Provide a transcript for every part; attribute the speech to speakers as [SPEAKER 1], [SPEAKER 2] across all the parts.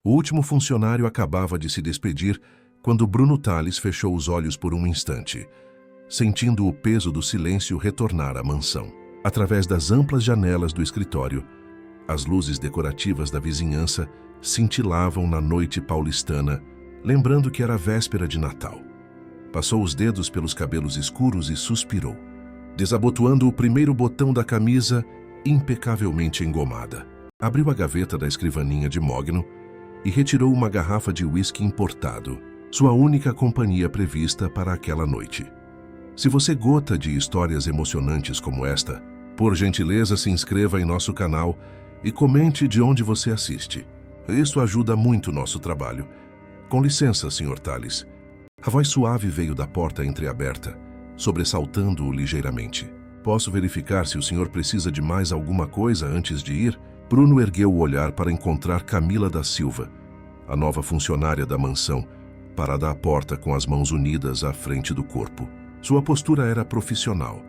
[SPEAKER 1] O último funcionário acabava de se despedir quando Bruno Tales fechou os olhos por um instante, sentindo o peso do silêncio retornar à mansão. Através das amplas janelas do escritório, as luzes decorativas da vizinhança cintilavam na noite paulistana, lembrando que era véspera de Natal. Passou os dedos pelos cabelos escuros e suspirou, desabotoando o primeiro botão da camisa impecavelmente engomada. Abriu a gaveta da escrivaninha de mogno e retirou uma garrafa de uísque importado, sua única companhia prevista para aquela noite. Se você gosta de histórias emocionantes como esta, por gentileza se inscreva em nosso canal e comente de onde você assiste. Isso ajuda muito o nosso trabalho. Com licença, Sr. Tales. A voz suave veio da porta entreaberta, sobressaltando-o ligeiramente. Posso verificar se o senhor precisa de mais alguma coisa antes de ir? Bruno ergueu o olhar para encontrar Camila da Silva, a nova funcionária da mansão, parada à porta com as mãos unidas à frente do corpo. Sua postura era profissional,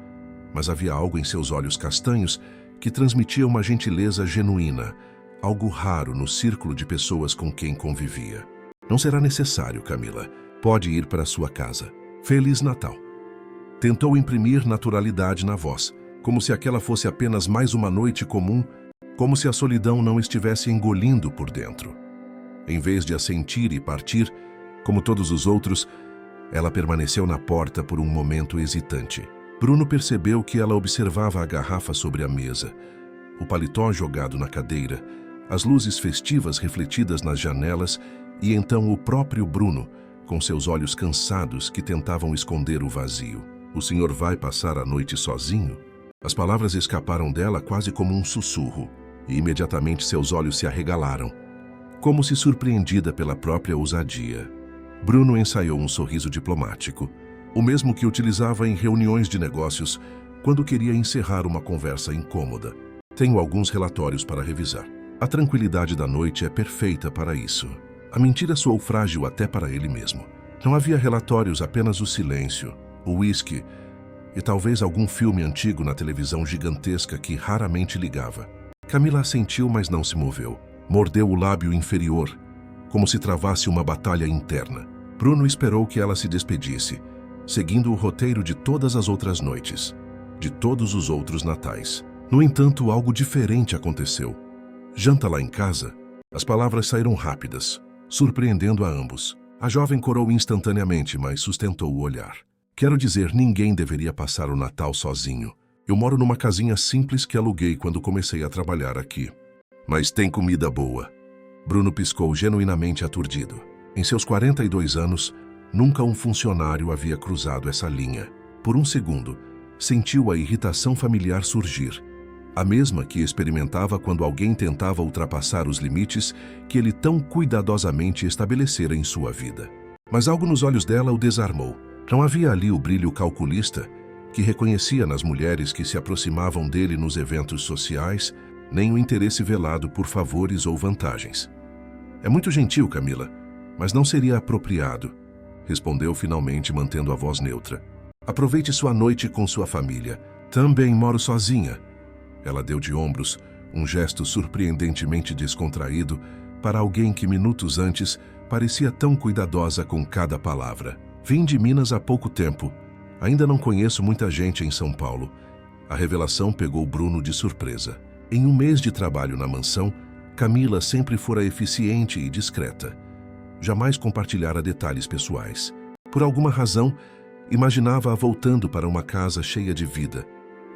[SPEAKER 1] mas havia algo em seus olhos castanhos que transmitia uma gentileza genuína, algo raro no círculo de pessoas com quem convivia. Não será necessário, Camila. Pode ir para sua casa. Feliz Natal. Tentou imprimir naturalidade na voz, como se aquela fosse apenas mais uma noite comum, como se a solidão não estivesse engolindo por dentro. Em vez de assentir e partir, como todos os outros, ela permaneceu na porta por um momento hesitante. Bruno percebeu que ela observava a garrafa sobre a mesa, o paletó jogado na cadeira, as luzes festivas refletidas nas janelas e então o próprio Bruno, com seus olhos cansados que tentavam esconder o vazio. O senhor vai passar a noite sozinho? As palavras escaparam dela quase como um sussurro, e imediatamente seus olhos se arregalaram, como se surpreendida pela própria ousadia. Bruno ensaiou um sorriso diplomático, o mesmo que utilizava em reuniões de negócios quando queria encerrar uma conversa incômoda. Tenho alguns relatórios para revisar. A tranquilidade da noite é perfeita para isso. A mentira soou frágil até para ele mesmo. Não havia relatórios, apenas o silêncio, o uísque e talvez algum filme antigo na televisão gigantesca que raramente ligava. Camila assentiu, mas não se moveu. Mordeu o lábio inferior, como se travasse uma batalha interna. Bruno esperou que ela se despedisse, seguindo o roteiro de todas as outras noites, de todos os outros natais. No entanto, algo diferente aconteceu. Janta lá em casa? As palavras saíram rápidas, surpreendendo a ambos. A jovem corou instantaneamente, mas sustentou o olhar. Quero dizer, ninguém deveria passar o Natal sozinho. Eu moro numa casinha simples que aluguei quando comecei a trabalhar aqui. Mas tem comida boa. Bruno piscou genuinamente aturdido. Em seus 42 anos, nunca um funcionário havia cruzado essa linha. Por um segundo, sentiu a irritação familiar surgir, a mesma que experimentava quando alguém tentava ultrapassar os limites que ele tão cuidadosamente estabelecera em sua vida. Mas algo nos olhos dela o desarmou. Não havia ali o brilho calculista que reconhecia nas mulheres que se aproximavam dele nos eventos sociais, nem o interesse velado por favores ou vantagens. É muito gentil, Camila, mas não seria apropriado, respondeu finalmente, mantendo a voz neutra. Aproveite sua noite com sua família. Também moro sozinha. Ela deu de ombros, um gesto surpreendentemente descontraído para alguém que minutos antes parecia tão cuidadosa com cada palavra. Vim de Minas há pouco tempo. Ainda não conheço muita gente em São Paulo. A revelação pegou Bruno de surpresa. Em um mês de trabalho na mansão, Camila sempre fora eficiente e discreta. Jamais compartilhara detalhes pessoais. Por alguma razão, imaginava-a voltando para uma casa cheia de vida,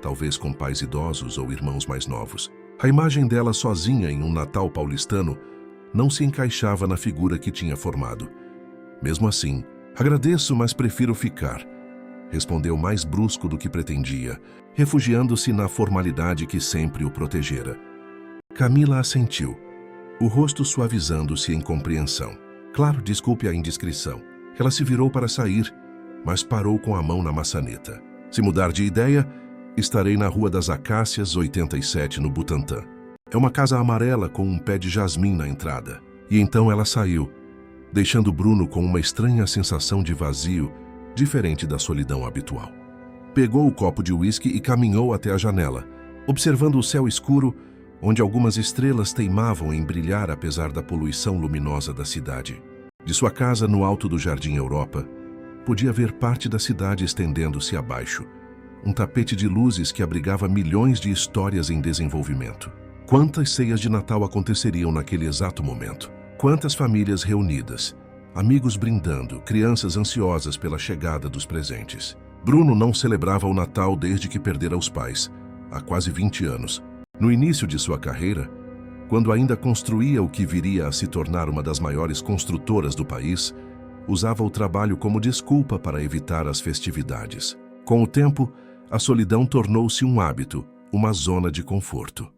[SPEAKER 1] talvez com pais idosos ou irmãos mais novos. A imagem dela sozinha em um Natal paulistano não se encaixava na figura que tinha formado. Mesmo assim, agradeço, mas prefiro ficar, respondeu mais brusco do que pretendia, refugiando-se na formalidade que sempre o protegera. Camila assentiu, o rosto suavizando-se em compreensão. Claro, desculpe a indiscrição. Ela se virou para sair, mas parou com a mão na maçaneta. Se mudar de ideia, estarei na Rua das Acácias, 87, no Butantã. É uma casa amarela com um pé de jasmim na entrada. E então ela saiu, deixando Bruno com uma estranha sensação de vazio, diferente da solidão habitual. Pegou o copo de uísque e caminhou até a janela, observando o céu escuro, onde algumas estrelas teimavam em brilhar apesar da poluição luminosa da cidade. De sua casa no alto do Jardim Europa, podia ver parte da cidade estendendo-se abaixo, um tapete de luzes que abrigava milhões de histórias em desenvolvimento. Quantas ceias de Natal aconteceriam naquele exato momento? Quantas famílias reunidas, amigos brindando, crianças ansiosas pela chegada dos presentes. Bruno não celebrava o Natal desde que perdera os pais, há quase 20 anos. No início de sua carreira, quando ainda construía o que viria a se tornar uma das maiores construtoras do país, usava o trabalho como desculpa para evitar as festividades. Com o tempo, a solidão tornou-se um hábito, uma zona de conforto.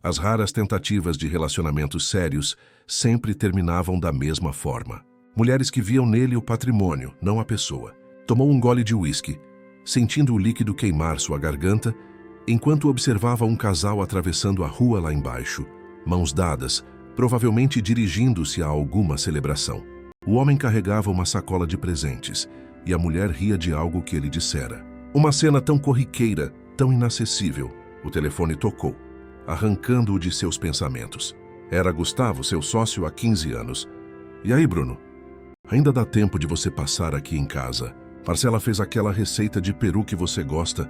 [SPEAKER 1] As raras tentativas de relacionamentos sérios sempre terminavam da mesma forma. Mulheres que viam nele o patrimônio, não a pessoa. Tomou um gole de uísque, sentindo o líquido queimar sua garganta, enquanto observava um casal atravessando a rua lá embaixo, mãos dadas, provavelmente dirigindo-se a alguma celebração. O homem carregava uma sacola de presentes e a mulher ria de algo que ele dissera. Uma cena tão corriqueira, tão inacessível. O telefone tocou, arrancando-o de seus pensamentos. Era Gustavo, seu sócio há 15 anos. E aí, Bruno? Ainda dá tempo de você passar aqui em casa. Marcela fez aquela receita de peru que você gosta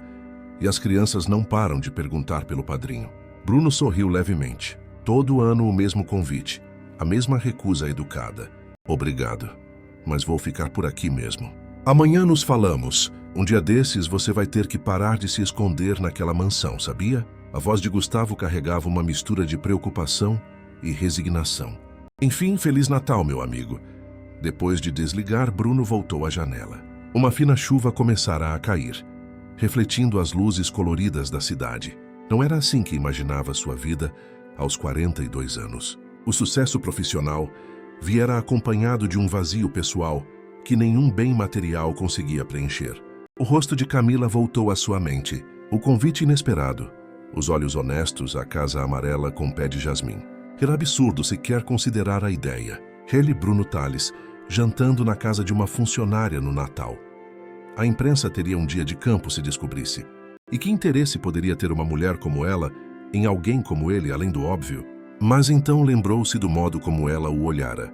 [SPEAKER 1] e as crianças não param de perguntar pelo padrinho. Bruno sorriu levemente. Todo ano o mesmo convite, a mesma recusa educada. Obrigado, mas vou ficar por aqui mesmo. Amanhã nos falamos. Um dia desses você vai ter que parar de se esconder naquela mansão, sabia? A voz de Gustavo carregava uma mistura de preocupação e resignação. Enfim, Feliz Natal, meu amigo. Depois de desligar, Bruno voltou à janela. Uma fina chuva começara a cair, refletindo as luzes coloridas da cidade. Não era assim que imaginava sua vida aos 42 anos. O sucesso profissional viera acompanhado de um vazio pessoal que nenhum bem material conseguia preencher. O rosto de Camila voltou à sua mente. O convite inesperado, os olhos honestos, a casa amarela com pé de jasmim. Era absurdo sequer considerar a ideia. Ele e Bruno Tales, jantando na casa de uma funcionária no Natal. A imprensa teria um dia de campo se descobrisse. E que interesse poderia ter uma mulher como ela em alguém como ele, além do óbvio? Mas então lembrou-se do modo como ela o olhara.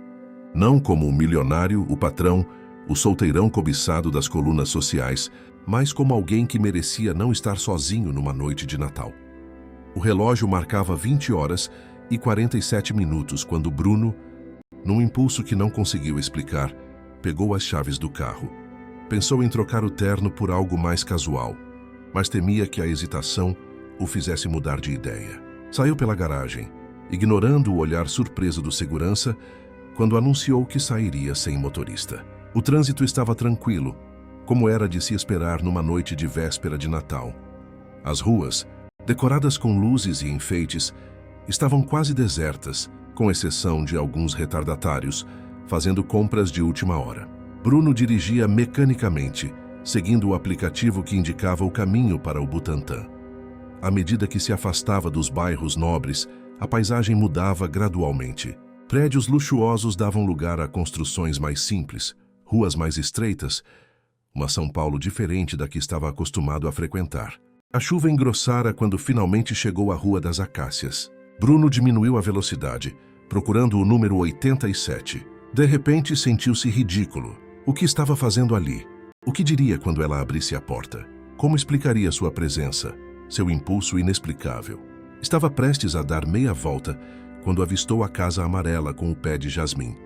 [SPEAKER 1] Não como o milionário, o patrão, o solteirão cobiçado das colunas sociais, mas como alguém que merecia não estar sozinho numa noite de Natal. O relógio marcava 20 horas e 47 minutos quando Bruno, num impulso que não conseguiu explicar, pegou as chaves do carro. Pensou em trocar o terno por algo mais casual, mas temia que a hesitação o fizesse mudar de ideia. Saiu pela garagem, ignorando o olhar surpreso do segurança, quando anunciou que sairia sem motorista. O trânsito estava tranquilo, como era de se esperar numa noite de véspera de Natal. As ruas, decoradas com luzes e enfeites, estavam quase desertas, com exceção de alguns retardatários, fazendo compras de última hora. Bruno dirigia mecanicamente, seguindo o aplicativo que indicava o caminho para o Butantã. À medida que se afastava dos bairros nobres, a paisagem mudava gradualmente. Prédios luxuosos davam lugar a construções mais simples, ruas mais estreitas, uma São Paulo diferente da que estava acostumado a frequentar. A chuva engrossara quando finalmente chegou à Rua das Acácias. Bruno diminuiu a velocidade, procurando o número 87. De repente, sentiu-se ridículo. O que estava fazendo ali? O que diria quando ela abrisse a porta? Como explicaria sua presença, seu impulso inexplicável? Estava prestes a dar meia volta quando avistou a casa amarela com o pé de jasmim.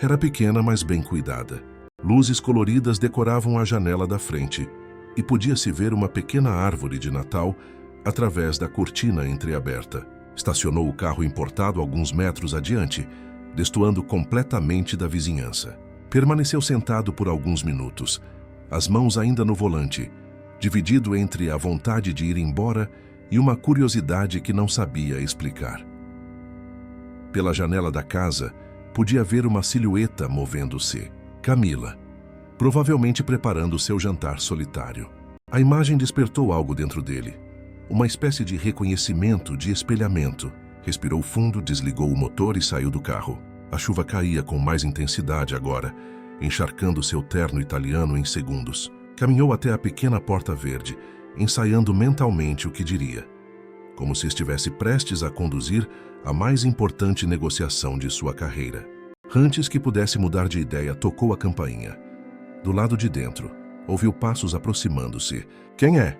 [SPEAKER 1] Era pequena, mas bem cuidada. Luzes coloridas decoravam a janela da frente e podia-se ver uma pequena árvore de Natal através da cortina entreaberta. Estacionou o carro importado alguns metros adiante, destoando completamente da vizinhança. Permaneceu sentado por alguns minutos, as mãos ainda no volante, dividido entre a vontade de ir embora e uma curiosidade que não sabia explicar. Pela janela da casa, podia ver uma silhueta movendo-se. Camila, provavelmente preparando seu jantar solitário. A imagem despertou algo dentro dele. Uma espécie de reconhecimento, de espelhamento. Respirou fundo, desligou o motor e saiu do carro. A chuva caía com mais intensidade agora, encharcando seu terno italiano em segundos. Caminhou até a pequena porta verde, ensaiando mentalmente o que diria. como se estivesse prestes a conduzir a mais importante negociação de sua carreira. Antes que pudesse mudar de ideia, tocou a campainha. Do lado de dentro, ouviu passos aproximando-se. "Quem é?"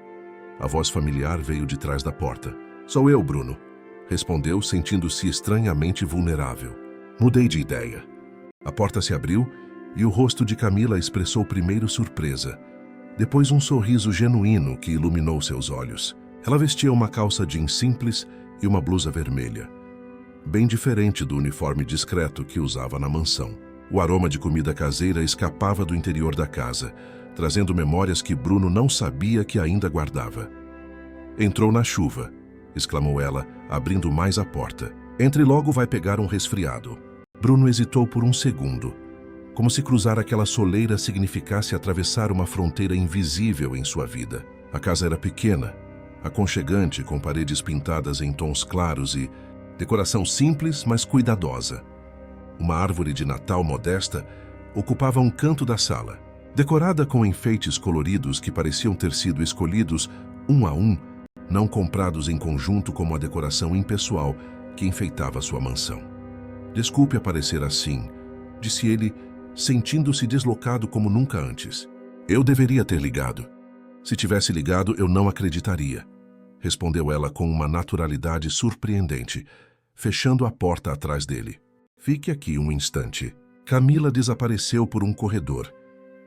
[SPEAKER 1] A voz familiar veio de trás da porta. "Sou eu, Bruno", respondeu, sentindo-se estranhamente vulnerável. "Mudei de ideia." A porta se abriu e o rosto de Camila expressou primeiro surpresa, depois um sorriso genuíno que iluminou seus olhos. Ela vestia uma calça jeans simples e uma blusa vermelha, bem diferente do uniforme discreto que usava na mansão. O aroma de comida caseira escapava do interior da casa, trazendo memórias que Bruno não sabia que ainda guardava. "Entrou na chuva", exclamou ela, abrindo mais a porta. "Entre logo, vai pegar um resfriado." Bruno hesitou por um segundo, como se cruzar aquela soleira significasse atravessar uma fronteira invisível em sua vida. A casa era pequena, aconchegante, com paredes pintadas em tons claros e decoração simples, mas cuidadosa. Uma árvore de Natal modesta ocupava um canto da sala, decorada com enfeites coloridos que pareciam ter sido escolhidos um a um, não comprados em conjunto como a decoração impessoal que enfeitava sua mansão. "Desculpe aparecer assim", disse ele, sentindo-se deslocado como nunca antes. "Eu deveria ter ligado." "Se tivesse ligado, eu não acreditaria", respondeu ela com uma naturalidade surpreendente, fechando a porta atrás dele. "Fique aqui um instante." Camila desapareceu por um corredor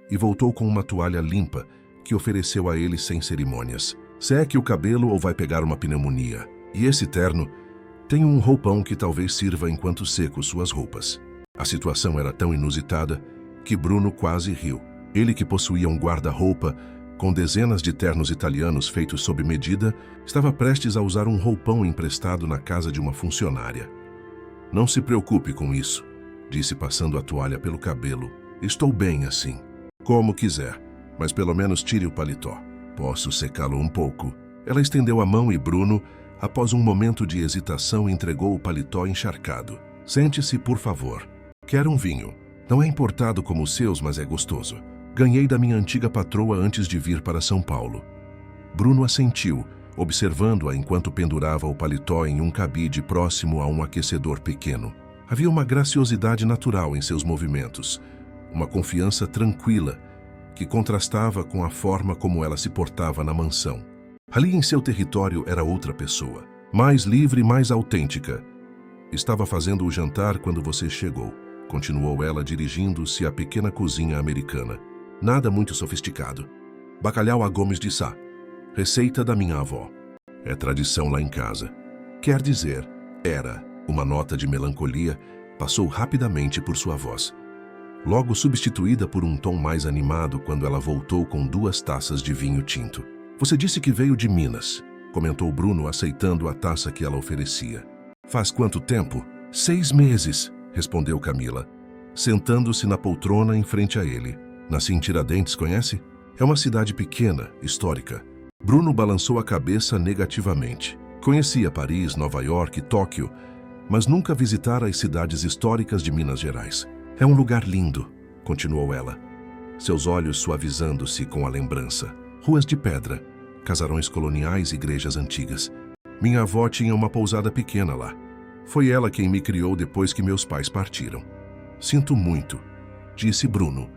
[SPEAKER 1] e voltou com uma toalha limpa que ofereceu a ele sem cerimônias. "Seque o cabelo ou vai pegar uma pneumonia. E esse terno? Tenho um roupão que talvez sirva enquanto seco suas roupas." A situação era tão inusitada que Bruno quase riu. Ele, que possuía um guarda-roupa com dezenas de ternos italianos feitos sob medida, estava prestes a usar um roupão emprestado na casa de uma funcionária. "Não se preocupe com isso", disse passando a toalha pelo cabelo. "Estou bem assim." "Como quiser, mas pelo menos tire o paletó. Posso secá-lo um pouco." Ela estendeu a mão e Bruno, após um momento de hesitação, entregou o paletó encharcado. "Sente-se, por favor. Quer um vinho? Não é importado como os seus, mas é gostoso. Ganhei da minha antiga patroa antes de vir para São Paulo." Bruno assentiu, observando-a enquanto pendurava o paletó em um cabide próximo a um aquecedor pequeno. Havia uma graciosidade natural em seus movimentos, uma confiança tranquila que contrastava com a forma como ela se portava na mansão. Ali em seu território era outra pessoa, mais livre e mais autêntica. "Estava fazendo o jantar quando você chegou", continuou ela, dirigindo-se à pequena cozinha americana. "Nada muito sofisticado. Bacalhau à Gomes de Sá, receita da minha avó. É tradição lá em casa." Quer dizer, era. Uma nota de melancolia passou rapidamente por sua voz, logo substituída por um tom mais animado quando ela voltou com 2 taças de vinho tinto. "Você disse que veio de Minas", comentou Bruno, aceitando a taça que ela oferecia. "Faz quanto tempo?" 6 meses, respondeu Camila, sentando-se na poltrona em frente a ele. "Nasci em Tiradentes, conhece? É uma cidade pequena, histórica." Bruno balançou a cabeça negativamente. Conhecia Paris, Nova York e Tóquio, mas nunca visitara as cidades históricas de Minas Gerais. "É um lugar lindo", continuou ela, seus olhos suavizando-se com a lembrança. "Ruas de pedra, casarões coloniais e igrejas antigas. Minha avó tinha uma pousada pequena lá. Foi ela quem me criou depois que meus pais partiram." "Sinto muito", disse Bruno,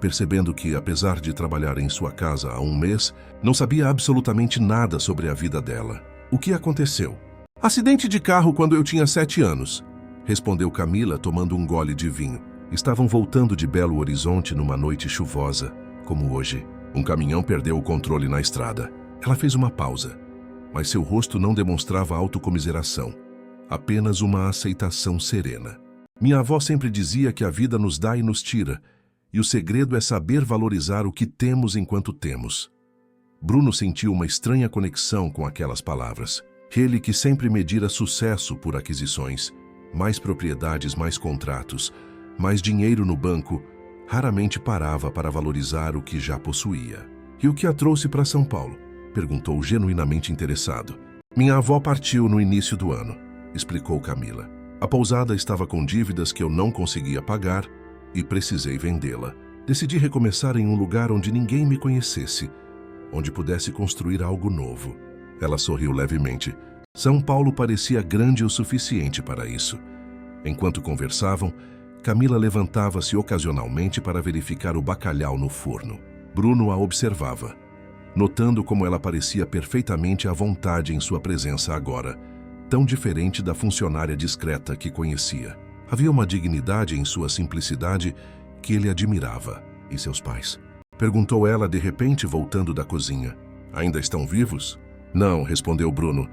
[SPEAKER 1] percebendo que, apesar de trabalhar em sua casa há um mês, não sabia absolutamente nada sobre a vida dela. "O que aconteceu?" "Acidente de carro quando eu tinha 7 anos, respondeu Camila, tomando um gole de vinho. Estavam voltando de Belo Horizonte numa noite chuvosa, como hoje. Um caminhão perdeu o controle na estrada. Ela fez uma pausa, mas seu rosto não demonstrava autocomiseração, apenas uma aceitação serena. "Minha avó sempre dizia que a vida nos dá e nos tira, e o segredo é saber valorizar o que temos enquanto temos." Bruno sentiu uma estranha conexão com aquelas palavras. Ele, que sempre medira sucesso por aquisições, mais propriedades, mais contratos, mais dinheiro no banco, raramente parava para valorizar o que já possuía. "E o que a trouxe para São Paulo?" perguntou genuinamente interessado. "Minha avó partiu no início do ano", explicou Camila. "A pousada estava com dívidas que eu não conseguia pagar e precisei vendê-la. Decidi recomeçar em um lugar onde ninguém me conhecesse, onde pudesse construir algo novo." Ela sorriu levemente. São Paulo parecia grande o suficiente para isso. Enquanto conversavam, Camila levantava-se ocasionalmente para verificar o bacalhau no forno. Bruno a observava, notando como ela parecia perfeitamente à vontade em sua presença agora, tão diferente da funcionária discreta que conhecia. Havia uma dignidade em sua simplicidade que ele admirava. E seus pais? Perguntou ela de repente, voltando da cozinha. Ainda estão vivos? Não, respondeu Bruno,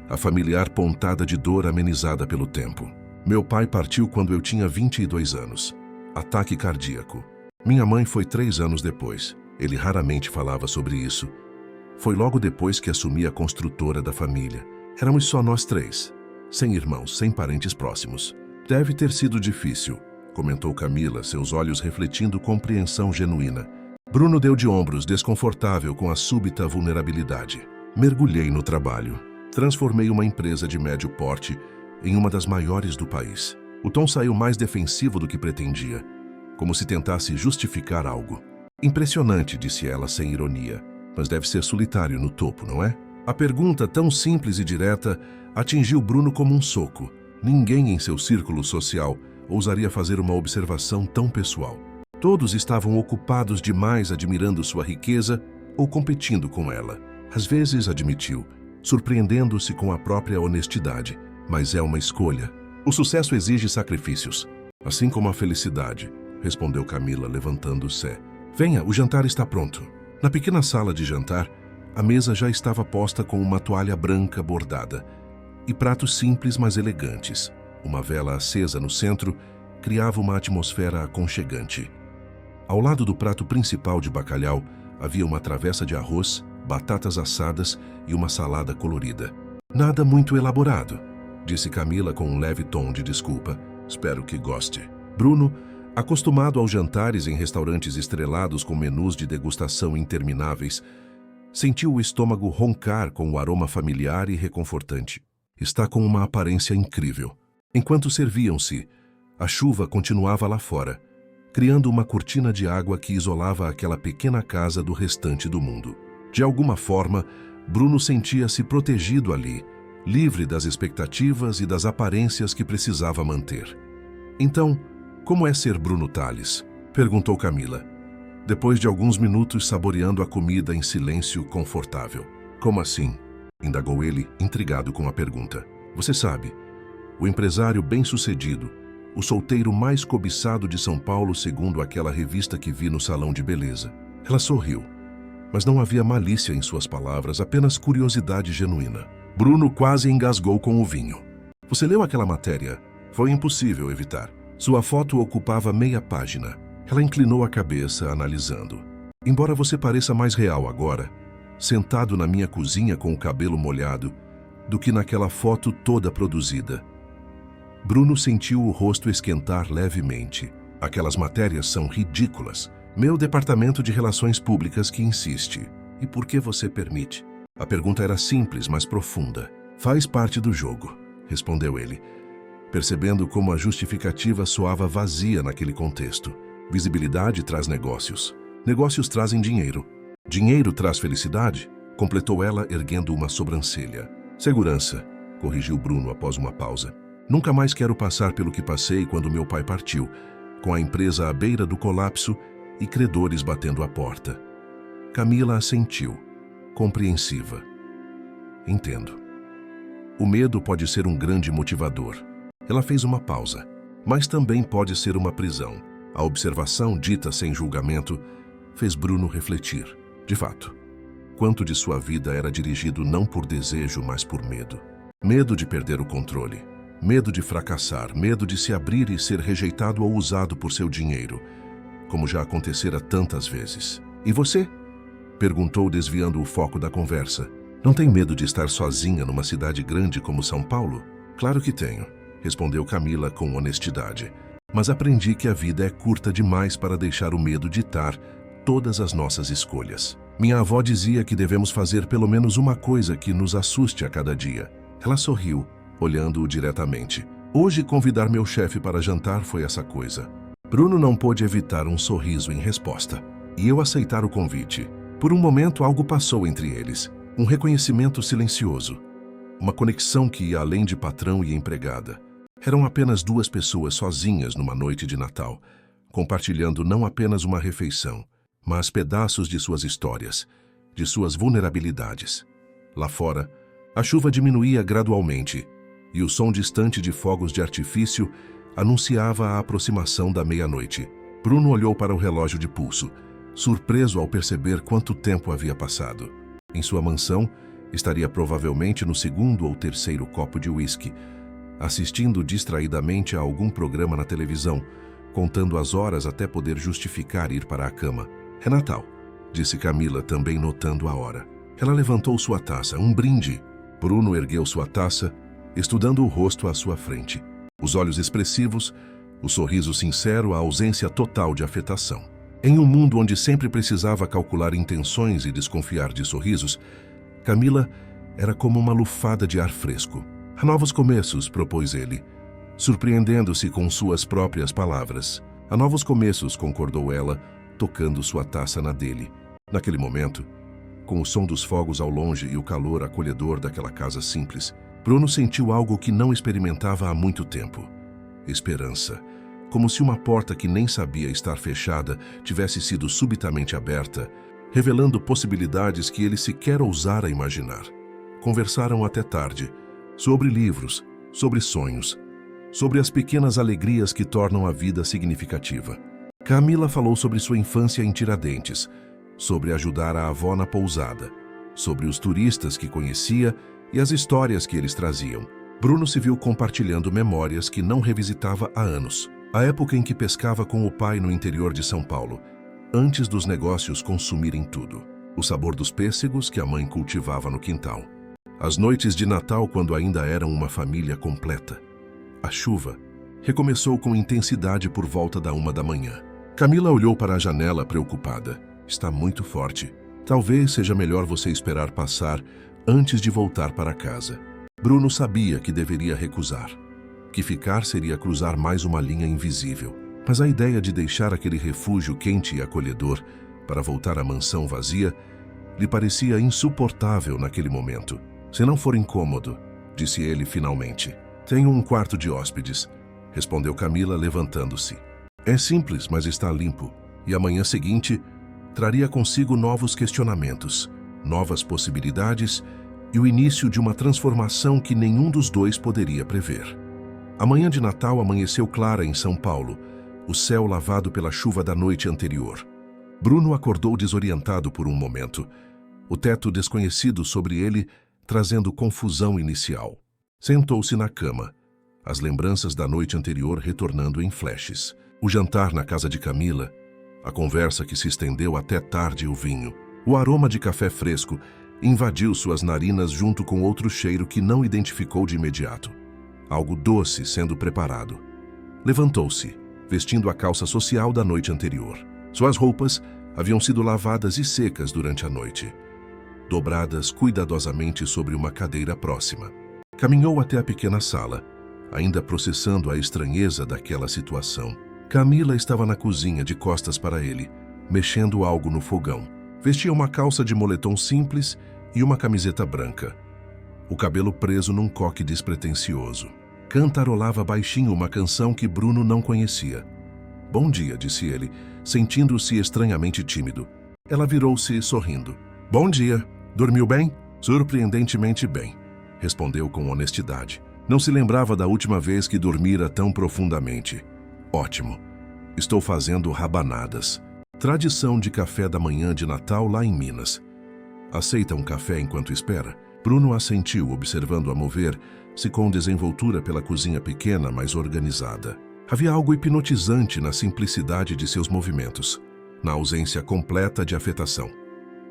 [SPEAKER 1] a familiar pontada de dor amenizada pelo tempo. Meu pai partiu quando eu tinha 22 anos. Ataque cardíaco. Minha mãe foi 3 anos depois. Ele raramente falava sobre isso. Foi logo depois que assumi a construtora da família. Éramos só nós 3, sem irmãos, sem parentes próximos. Deve ter sido difícil, comentou Camila, seus olhos refletindo compreensão genuína. Bruno deu de ombros, desconfortável com a súbita vulnerabilidade. Mergulhei no trabalho. Transformei uma empresa de médio porte em uma das maiores do país. O tom saiu mais defensivo do que pretendia, como se tentasse justificar algo. Impressionante, disse ela sem ironia, mas deve ser solitário no topo, não é? A pergunta, tão simples e direta, atingiu Bruno como um soco. Ninguém em seu círculo social ousaria fazer uma observação tão pessoal. Todos estavam ocupados demais admirando sua riqueza ou competindo com ela. Às vezes, admitiu, surpreendendo-se com a própria honestidade. Mas é uma escolha. O sucesso exige sacrifícios, assim como a felicidade, respondeu Camila, levantando-se. Venha, o jantar está pronto. Na pequena sala de jantar, a mesa já estava posta com uma toalha branca bordada e pratos simples, mas elegantes. Uma vela acesa no centro criava uma atmosfera aconchegante. Ao lado do prato principal de bacalhau, havia uma travessa de arroz, batatas assadas e uma salada colorida. Nada muito elaborado, disse Camila com um leve tom de desculpa. Espero que goste. Bruno, acostumado aos jantares em restaurantes estrelados com menus de degustação intermináveis, sentiu o estômago roncar com o aroma familiar e reconfortante. Está com uma aparência incrível. Enquanto serviam-se, a chuva continuava lá fora, criando uma cortina de água que isolava aquela pequena casa do restante do mundo. De alguma forma, Bruno sentia-se protegido ali, livre das expectativas e das aparências que precisava manter. Então, como é ser Bruno Tales? Perguntou Camila, depois de alguns minutos saboreando a comida em silêncio confortável. Como assim? Indagou ele, intrigado com a pergunta. Você sabe, o empresário bem-sucedido, o solteiro mais cobiçado de São Paulo segundo aquela revista que vi no salão de beleza. Ela sorriu, mas não havia malícia em suas palavras, apenas curiosidade genuína. Bruno quase engasgou com o vinho. Você leu aquela matéria? Foi impossível evitar. Sua foto ocupava meia página. Ela inclinou a cabeça, analisando. Embora você pareça mais real agora, sentado na minha cozinha com o cabelo molhado, do que naquela foto toda produzida. Bruno sentiu o rosto esquentar levemente. Aquelas matérias são ridículas. Meu departamento de relações públicas que insiste. E por que você permite? A pergunta era simples, mas profunda. Faz parte do jogo, respondeu ele, percebendo como a justificativa soava vazia naquele contexto. Visibilidade traz negócios. Negócios trazem dinheiro. Dinheiro traz felicidade, completou ela, erguendo uma sobrancelha. Segurança, corrigiu Bruno após uma pausa. Nunca mais quero passar pelo que passei quando meu pai partiu, com a empresa à beira do colapso e credores batendo à porta. Camila assentiu, compreensiva. Entendo. O medo pode ser um grande motivador. Ela fez uma pausa, mas também pode ser uma prisão. A observação, dita sem julgamento, fez Bruno refletir. De fato, quanto de sua vida era dirigido não por desejo, mas por medo. Medo de perder o controle. Medo de fracassar, medo de se abrir e ser rejeitado ou usado por seu dinheiro, como já acontecera tantas vezes. E você? Perguntou, desviando o foco da conversa. Não tem medo de estar sozinha numa cidade grande como São Paulo? Claro que tenho, respondeu Camila com honestidade. Mas aprendi que a vida é curta demais para deixar o medo ditar todas as nossas escolhas. Minha avó dizia que devemos fazer pelo menos uma coisa que nos assuste a cada dia. Ela sorriu, olhando-o diretamente. Hoje, convidar meu chefe para jantar foi essa coisa. Bruno não pôde evitar um sorriso em resposta. E eu aceitar o convite. Por um momento, algo passou entre eles. Um reconhecimento silencioso. Uma conexão que ia além de patrão e empregada. Eram apenas duas pessoas sozinhas numa noite de Natal, compartilhando não apenas uma refeição, mas pedaços de suas histórias, de suas vulnerabilidades. Lá fora, a chuva diminuía gradualmente e o som distante de fogos de artifício anunciava a aproximação da meia-noite. Bruno olhou para o relógio de pulso, surpreso ao perceber quanto tempo havia passado. Em sua mansão, estaria provavelmente no segundo ou terceiro copo de uísque, assistindo distraidamente a algum programa na televisão, contando as horas até poder justificar ir para a cama. É Natal, disse Camila, também notando a hora. Ela levantou sua taça, um brinde. Bruno ergueu sua taça, estudando o rosto à sua frente. Os olhos expressivos, o sorriso sincero, a ausência total de afetação. Em um mundo onde sempre precisava calcular intenções e desconfiar de sorrisos, Camila era como uma lufada de ar fresco. Há novos começos, propôs ele, surpreendendo-se com suas próprias palavras. Há novos começos, concordou ela, tocando sua taça na dele. Naquele momento, com o som dos fogos ao longe e o calor acolhedor daquela casa simples, Bruno sentiu algo que não experimentava há muito tempo. Esperança. Como se uma porta que nem sabia estar fechada tivesse sido subitamente aberta, revelando possibilidades que ele sequer ousara imaginar. Conversaram até tarde, sobre livros, sobre sonhos, sobre as pequenas alegrias que tornam a vida significativa. Camila falou sobre sua infância em Tiradentes, sobre ajudar a avó na pousada, sobre os turistas que conhecia e as histórias que eles traziam. Bruno se viu compartilhando memórias que não revisitava há anos. A época em que pescava com o pai no interior de São Paulo, antes dos negócios consumirem tudo. O sabor dos pêssegos que a mãe cultivava no quintal. As noites de Natal quando ainda eram uma família completa. A chuva recomeçou com intensidade por volta da 1 da manhã. Camila olhou para a janela preocupada. Está muito forte. Talvez seja melhor você esperar passar antes de voltar para casa. Bruno sabia que deveria recusar. Que ficar seria cruzar mais uma linha invisível. Mas a ideia de deixar aquele refúgio quente e acolhedor para voltar à mansão vazia lhe parecia insuportável naquele momento. Se não for incômodo, disse ele finalmente. Tenho um quarto de hóspedes, respondeu Camila levantando-se. É simples, mas está limpo. E a manhã seguinte traria consigo novos questionamentos, novas possibilidades e o início de uma transformação que nenhum dos dois poderia prever. A manhã de Natal amanheceu clara em São Paulo, o céu lavado pela chuva da noite anterior. Bruno acordou desorientado por um momento, o teto desconhecido sobre ele trazendo confusão inicial. Sentou-se na cama, as lembranças da noite anterior retornando em flashes. O jantar na casa de Camila, a conversa que se estendeu até tarde e o vinho. O aroma de café fresco invadiu suas narinas junto com outro cheiro que não identificou de imediato. Algo doce sendo preparado. Levantou-se, vestindo a calça social da noite anterior. Suas roupas haviam sido lavadas e secas durante a noite, dobradas cuidadosamente sobre uma cadeira próxima. Caminhou até a pequena sala, ainda processando a estranheza daquela situação. Camila estava na cozinha de costas para ele, mexendo algo no fogão. Vestia uma calça de moletom simples e uma camiseta branca, o cabelo preso num coque despretensioso. Cantarolava baixinho uma canção que Bruno não conhecia. Bom dia, disse ele, sentindo-se estranhamente tímido. Ela virou-se sorrindo. Bom dia. Dormiu bem? Surpreendentemente bem, respondeu com honestidade. Não se lembrava da última vez que dormira tão profundamente. Ótimo. Estou fazendo rabanadas. Tradição de café da manhã de Natal lá em Minas. Aceita um café enquanto espera? Bruno assentiu, observando-a mover-se com desenvoltura pela cozinha pequena, mas organizada. Havia algo hipnotizante na simplicidade de seus movimentos, na ausência completa de afetação.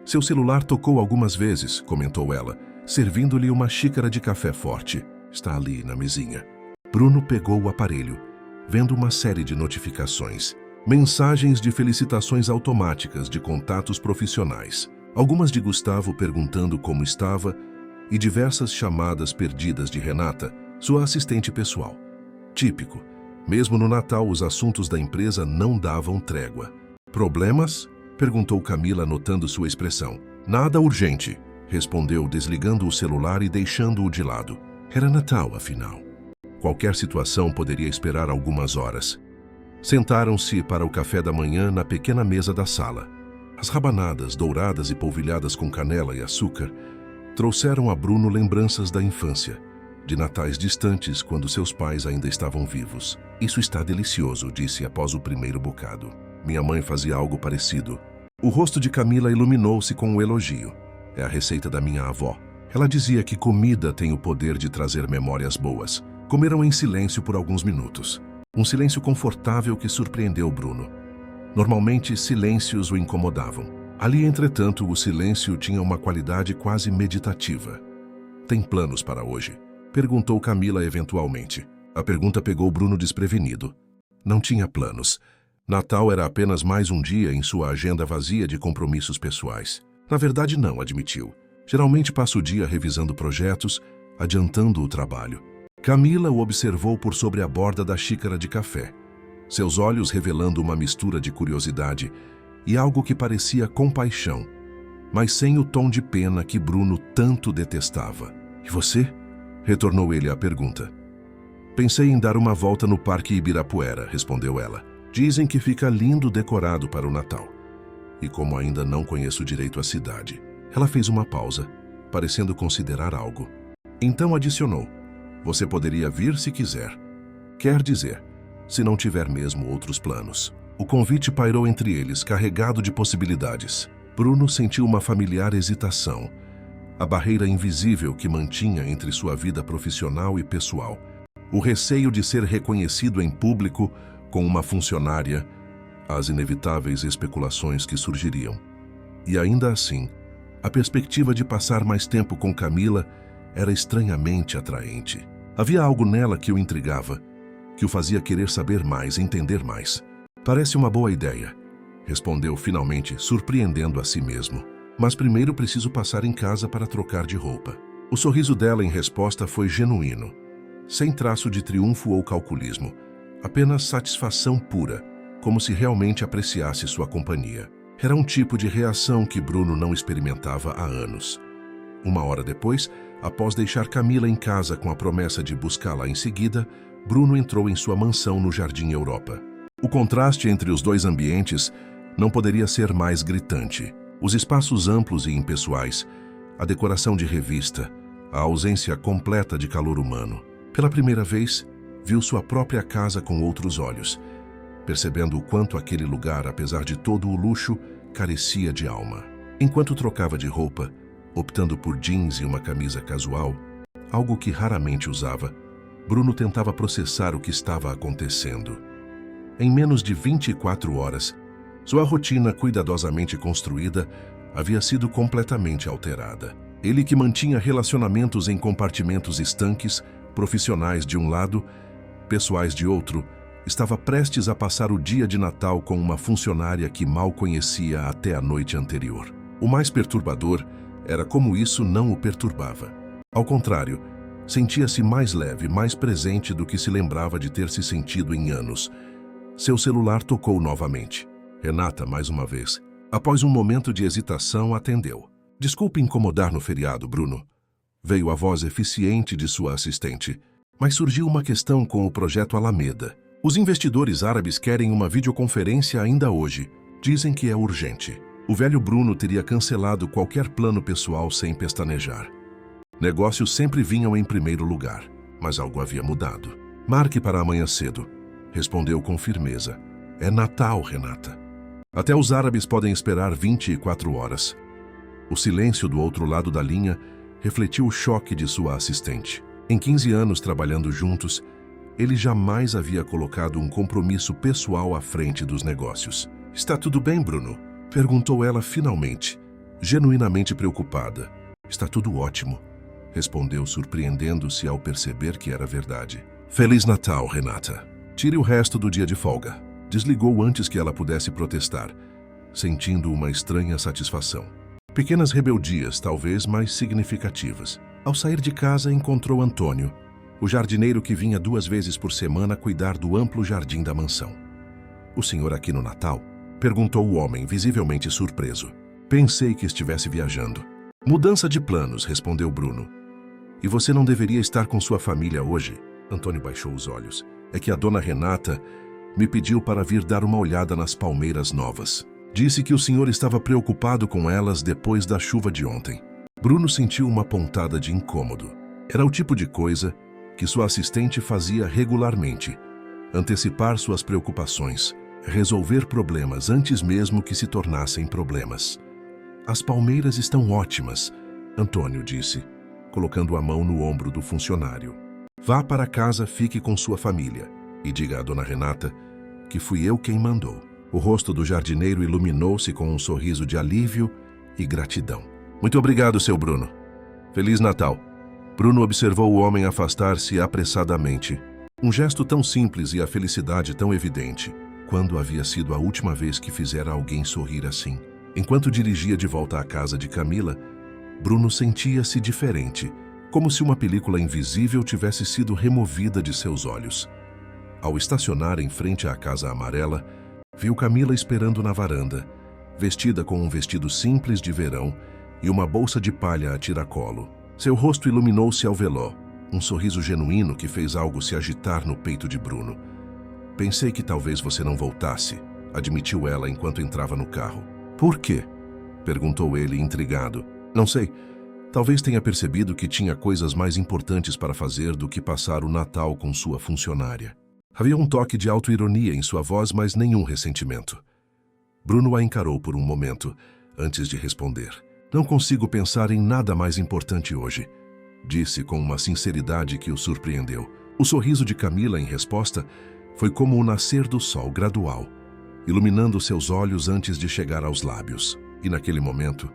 [SPEAKER 1] Seu celular tocou algumas vezes, comentou ela, servindo-lhe uma xícara de café forte. Está ali na mesinha. Bruno pegou o aparelho, vendo uma série de notificações. Mensagens de felicitações automáticas de contatos profissionais. Algumas de Gustavo perguntando como estava e diversas chamadas perdidas de Renata, sua assistente pessoal. Típico. Mesmo no Natal, os assuntos da empresa não davam trégua. Problemas? Perguntou Camila, notando sua expressão. Nada urgente, respondeu, desligando o celular e deixando-o de lado. Era Natal, afinal. Qualquer situação poderia esperar algumas horas. Sentaram-se para o café da manhã na pequena mesa da sala. As rabanadas, douradas e polvilhadas com canela e açúcar, trouxeram a Bruno lembranças da infância, de natais distantes quando seus pais ainda estavam vivos. Isso está delicioso, disse após o primeiro bocado. Minha mãe fazia algo parecido. O rosto de Camila iluminou-se com um elogio. É a receita da minha avó. Ela dizia que comida tem o poder de trazer memórias boas. Comeram em silêncio por alguns minutos. Um silêncio confortável que surpreendeu Bruno. Normalmente, silêncios o incomodavam. Ali, entretanto, o silêncio tinha uma qualidade quase meditativa. Tem planos para hoje? Perguntou Camila eventualmente. A pergunta pegou Bruno desprevenido. Não tinha planos. Natal era apenas mais um dia em sua agenda vazia de compromissos pessoais. Na verdade, não, admitiu. Geralmente passo o dia revisando projetos, adiantando o trabalho. Camila o observou por sobre a borda da xícara de café, seus olhos revelando uma mistura de curiosidade e algo que parecia compaixão, mas sem o tom de pena que Bruno tanto detestava. E você? Retornou ele à pergunta. Pensei em dar uma volta no Parque Ibirapuera, respondeu ela. Dizem que fica lindo decorado para o Natal. E como ainda não conheço direito a cidade. Ela fez uma pausa, parecendo considerar algo. Então adicionou. Você poderia vir se quiser. Quer dizer, se não tiver mesmo outros planos. O convite pairou entre eles, carregado de possibilidades. Bruno sentiu uma familiar hesitação, a barreira invisível que mantinha entre sua vida profissional e pessoal. O receio de ser reconhecido em público com uma funcionária, as inevitáveis especulações que surgiriam. E ainda assim, a perspectiva de passar mais tempo com Camila era estranhamente atraente. Havia algo nela que o intrigava, que o fazia querer saber mais, entender mais. Parece uma boa ideia, respondeu finalmente, surpreendendo a si mesmo. Mas primeiro preciso passar em casa para trocar de roupa. O sorriso dela em resposta foi genuíno, sem traço de triunfo ou calculismo, apenas satisfação pura, como se realmente apreciasse sua companhia. Era um tipo de reação que Bruno não experimentava há anos. Uma hora depois, após deixar Camila em casa com a promessa de buscá-la em seguida, Bruno entrou em sua mansão no Jardim Europa. O contraste entre os dois ambientes não poderia ser mais gritante. Os espaços amplos e impessoais, a decoração de revista, a ausência completa de calor humano. Pela primeira vez, viu sua própria casa com outros olhos, percebendo o quanto aquele lugar, apesar de todo o luxo, carecia de alma. Enquanto trocava de roupa, optando por jeans e uma camisa casual, algo que raramente usava, Bruno tentava processar o que estava acontecendo. Em menos de 24 horas, sua rotina cuidadosamente construída havia sido completamente alterada. Ele que mantinha relacionamentos em compartimentos estanques, profissionais de um lado, pessoais de outro, estava prestes a passar o dia de Natal com uma funcionária que mal conhecia até a noite anterior. O mais perturbador era como isso não o perturbava. Ao contrário, sentia-se mais leve, mais presente do que se lembrava de ter se sentido em anos. Seu celular tocou novamente. Renata, mais uma vez. Após um momento de hesitação, atendeu. Desculpe incomodar no feriado, Bruno. Veio a voz eficiente de sua assistente. Mas surgiu uma questão com o projeto Alameda. Os investidores árabes querem uma videoconferência ainda hoje. Dizem que é urgente. O velho Bruno teria cancelado qualquer plano pessoal sem pestanejar. Negócios sempre vinham em primeiro lugar, mas algo havia mudado. Marque para amanhã cedo, respondeu com firmeza. É Natal, Renata. Até os árabes podem esperar 24 horas. O silêncio do outro lado da linha refletiu o choque de sua assistente. Em 15 anos trabalhando juntos, ele jamais havia colocado um compromisso pessoal à frente dos negócios. Está tudo bem, Bruno? Perguntou ela finalmente, genuinamente preocupada. Está tudo ótimo, respondeu surpreendendo-se ao perceber que era verdade. Feliz Natal, Renata. Tire o resto do dia de folga. Desligou antes que ela pudesse protestar, sentindo uma estranha satisfação. Pequenas rebeldias, talvez mais significativas. Ao sair de casa, encontrou Antônio, o jardineiro que vinha 2 vezes por semana cuidar do amplo jardim da mansão. O senhor aqui no Natal? Perguntou o homem, visivelmente surpreso. Pensei que estivesse viajando. Mudança de planos, respondeu Bruno. E você não deveria estar com sua família hoje? Antônio baixou os olhos. É que a dona Renata me pediu para vir dar uma olhada nas palmeiras novas. Disse que o senhor estava preocupado com elas depois da chuva de ontem. Bruno sentiu uma pontada de incômodo. Era o tipo de coisa que sua assistente fazia regularmente. Antecipar suas preocupações, resolver problemas antes mesmo que se tornassem problemas. As palmeiras estão ótimas, Antônio disse, colocando a mão no ombro do funcionário. Vá para casa, fique com sua família e diga à dona Renata que fui eu quem mandou. O rosto do jardineiro iluminou-se com um sorriso de alívio e gratidão. Muito obrigado, seu Bruno. Feliz Natal. Bruno observou o homem afastar-se apressadamente. Um gesto tão simples e a felicidade tão evidente. Quando havia sido a última vez que fizera alguém sorrir assim? Enquanto dirigia de volta à casa de Camila, Bruno sentia-se diferente, como se uma película invisível tivesse sido removida de seus olhos. Ao estacionar em frente à casa amarela, viu Camila esperando na varanda, vestida com um vestido simples de verão e uma bolsa de palha a tiracolo. Seu rosto iluminou-se ao veló, um sorriso genuíno que fez algo se agitar no peito de Bruno. Pensei que talvez você não voltasse, admitiu ela enquanto entrava no carro. Por quê? Perguntou ele, intrigado. Não sei. Talvez tenha percebido que tinha coisas mais importantes para fazer do que passar o Natal com sua funcionária. Havia um toque de autoironia em sua voz, mas nenhum ressentimento. Bruno a encarou por um momento, antes de responder. Não consigo pensar em nada mais importante hoje, disse com uma sinceridade que o surpreendeu. O sorriso de Camila, em resposta, foi como o nascer do sol gradual, iluminando seus olhos antes de chegar aos lábios. E naquele momento,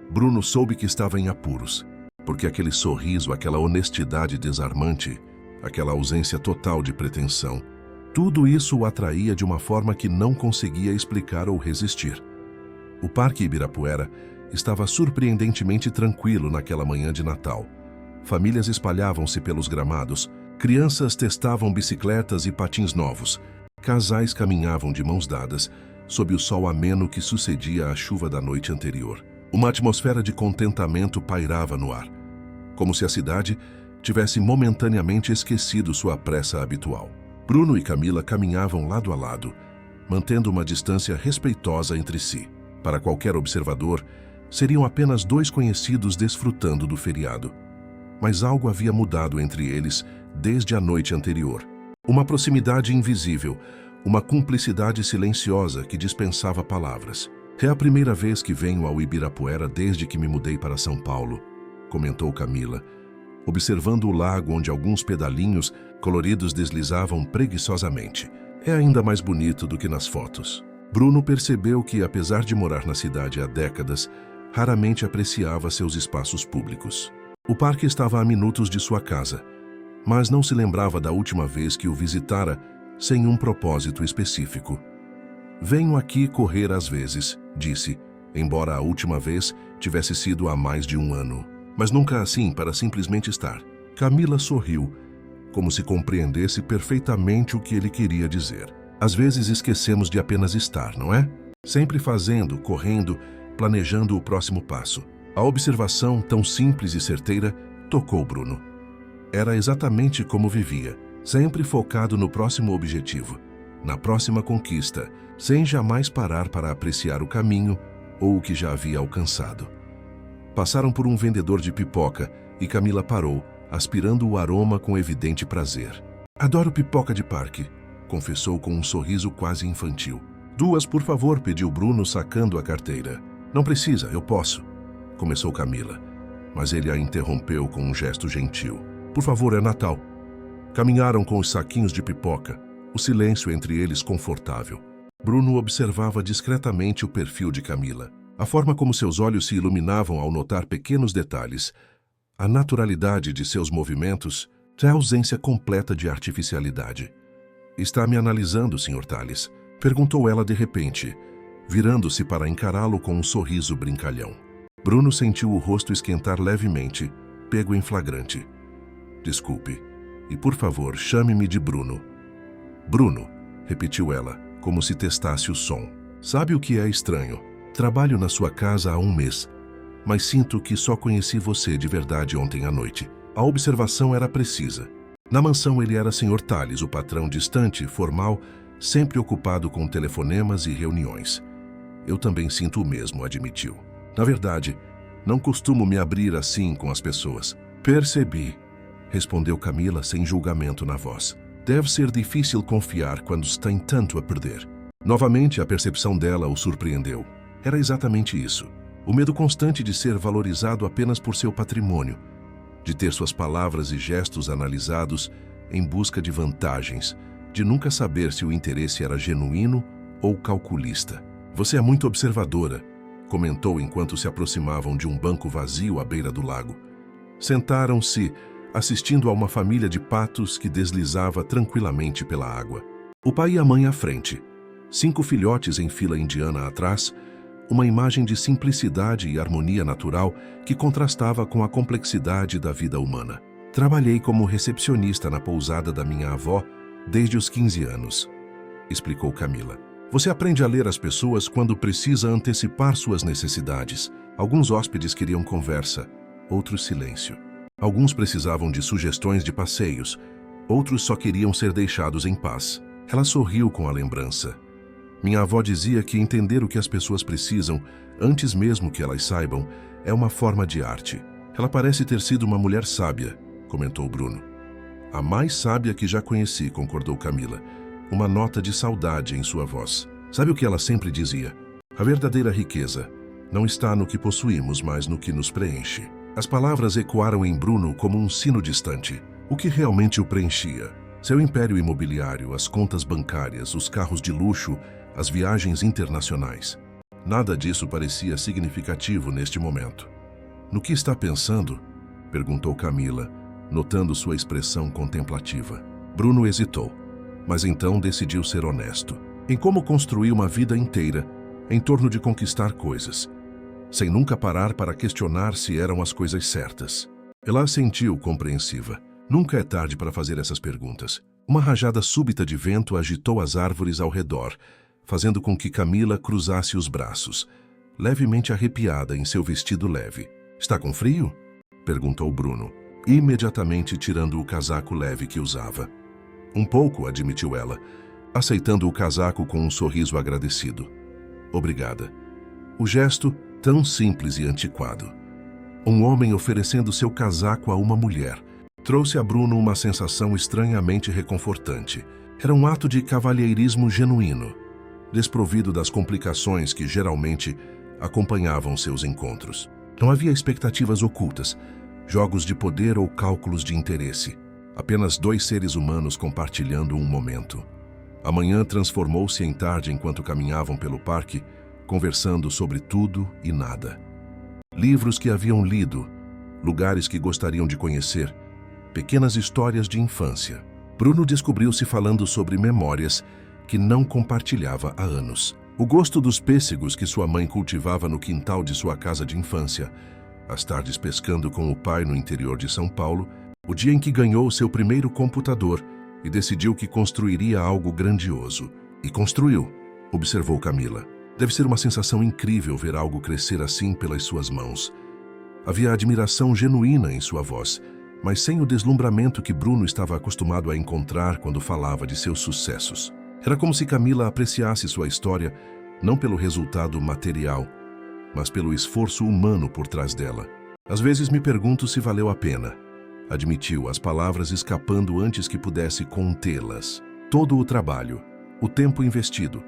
[SPEAKER 1] Bruno soube que estava em apuros, porque aquele sorriso, aquela honestidade desarmante, aquela ausência total de pretensão, tudo isso o atraía de uma forma que não conseguia explicar ou resistir. O Parque Ibirapuera estava surpreendentemente tranquilo naquela manhã de Natal. Famílias espalhavam-se pelos gramados, crianças testavam bicicletas e patins novos, casais caminhavam de mãos dadas, sob o sol ameno que sucedia à chuva da noite anterior. Uma atmosfera de contentamento pairava no ar, como se a cidade tivesse momentaneamente esquecido sua pressa habitual. Bruno e Camila caminhavam lado a lado, mantendo uma distância respeitosa entre si. Para qualquer observador, seriam apenas dois conhecidos desfrutando do feriado. Mas algo havia mudado entre eles desde a noite anterior. Uma proximidade invisível, uma cumplicidade silenciosa que dispensava palavras. É a primeira vez que venho ao Ibirapuera desde que me mudei para São Paulo, comentou Camila, observando o lago onde alguns pedalinhos coloridos deslizavam preguiçosamente. É ainda mais bonito do que nas fotos. Bruno percebeu que, apesar de morar na cidade há décadas, raramente apreciava seus espaços públicos. O parque estava a minutos de sua casa, mas não se lembrava da última vez que o visitara sem um propósito específico. Venho aqui correr às vezes, disse, embora a última vez tivesse sido há mais de um ano. Mas nunca assim para simplesmente estar. Camila sorriu, como se compreendesse perfeitamente o que ele queria dizer. Às vezes esquecemos de apenas estar, não é? Sempre fazendo, correndo, planejando o próximo passo. A observação, tão simples e certeira, tocou Bruno. Era exatamente como vivia, sempre focado no próximo objetivo, na próxima conquista, sem jamais parar para apreciar o caminho ou o que já havia alcançado. Passaram por um vendedor de pipoca e Camila parou, aspirando o aroma com evidente prazer. Adoro pipoca de parque, confessou com um sorriso quase infantil. 2, por favor, pediu Bruno, sacando a carteira. Não precisa, eu posso, começou Camila, mas ele a interrompeu com um gesto gentil. Por favor, é Natal. Caminharam com os saquinhos de pipoca, o silêncio entre eles confortável. Bruno observava discretamente o perfil de Camila, a forma como seus olhos se iluminavam ao notar pequenos detalhes, a naturalidade de seus movimentos, a ausência completa de artificialidade. Está me analisando, Sr. Tales? Perguntou ela de repente, virando-se para encará-lo com um sorriso brincalhão. Bruno sentiu o rosto esquentar levemente, pego em flagrante. Desculpe, e por favor, chame-me de Bruno. Bruno, repetiu ela, como se testasse o som. Sabe o que é estranho? Trabalho na sua casa há um mês. mas sinto que só conheci você de verdade ontem à noite. A observação era precisa. Na mansão ele era Sr. Tales, o patrão distante, formal, sempre ocupado com telefonemas e reuniões. Eu também sinto o mesmo, admitiu. Na verdade, não costumo me abrir assim com as pessoas. Percebi, respondeu Camila sem julgamento na voz. Deve ser difícil confiar quando se tem tanto a perder. Novamente, a percepção dela o surpreendeu. Era exatamente isso. O medo constante de ser valorizado apenas por seu patrimônio, de ter suas palavras e gestos analisados em busca de vantagens, de nunca saber se o interesse era genuíno ou calculista. Você é muito observadora, comentou enquanto se aproximavam de um banco vazio à beira do lago. Sentaram-se, assistindo a uma família de patos que deslizava tranquilamente pela água. O pai e a mãe à frente, 5 filhotes em fila indiana atrás, uma imagem de simplicidade e harmonia natural que contrastava com a complexidade da vida humana. Trabalhei como recepcionista na pousada da minha avó desde os 15 anos, explicou Camila. Você aprende a ler as pessoas quando precisa antecipar suas necessidades. Alguns hóspedes queriam conversa, outros silêncio. Alguns precisavam de sugestões de passeios, outros só queriam ser deixados em paz. Ela sorriu com a lembrança. Minha avó dizia que entender o que as pessoas precisam, antes mesmo que elas saibam, é uma forma de arte. Ela parece ter sido uma mulher sábia, comentou Bruno. A mais sábia que já conheci, concordou Camila. Uma nota de saudade em sua voz. Sabe o que ela sempre dizia? A verdadeira riqueza não está no que possuímos, mas no que nos preenche. As palavras ecoaram em Bruno como um sino distante. O que realmente o preenchia? Seu império imobiliário, as contas bancárias, os carros de luxo, as viagens internacionais. Nada disso parecia significativo neste momento. No que está pensando? Perguntou Camila, notando sua expressão contemplativa. Bruno hesitou, mas então decidiu ser honesto. Em como construir uma vida inteira em torno de conquistar coisas, sem nunca parar para questionar se eram as coisas certas. Ela assentiu, compreensiva. Nunca é tarde para fazer essas perguntas. Uma rajada súbita de vento agitou as árvores ao redor, fazendo com que Camila cruzasse os braços, levemente arrepiada em seu vestido leve. Está com frio? Perguntou Bruno, imediatamente tirando o casaco leve que usava. Um pouco, admitiu ela, aceitando o casaco com um sorriso agradecido. Obrigada. O gesto, tão simples e antiquado. Um homem oferecendo seu casaco a uma mulher trouxe a Bruno uma sensação estranhamente reconfortante. Era um ato de cavalheirismo genuíno, desprovido das complicações que geralmente acompanhavam seus encontros. Não havia expectativas ocultas, jogos de poder ou cálculos de interesse. Apenas 2 seres humanos compartilhando um momento. A manhã transformou-se em tarde enquanto caminhavam pelo parque, conversando sobre tudo e nada. Livros que haviam lido, lugares que gostariam de conhecer, pequenas histórias de infância. Bruno descobriu-se falando sobre memórias que não compartilhava há anos. O gosto dos pêssegos que sua mãe cultivava no quintal de sua casa de infância, as tardes pescando com o pai no interior de São Paulo, o dia em que ganhou seu primeiro computador e decidiu que construiria algo grandioso. E construiu, observou Camila. Deve ser uma sensação incrível ver algo crescer assim pelas suas mãos. Havia admiração genuína em sua voz, mas sem o deslumbramento que Bruno estava acostumado a encontrar quando falava de seus sucessos. Era como se Camila apreciasse sua história não pelo resultado material, mas pelo esforço humano por trás dela. Às vezes me pergunto se valeu a pena, admitiu, as palavras escapando antes que pudesse contê-las. Todo o trabalho, o tempo investido,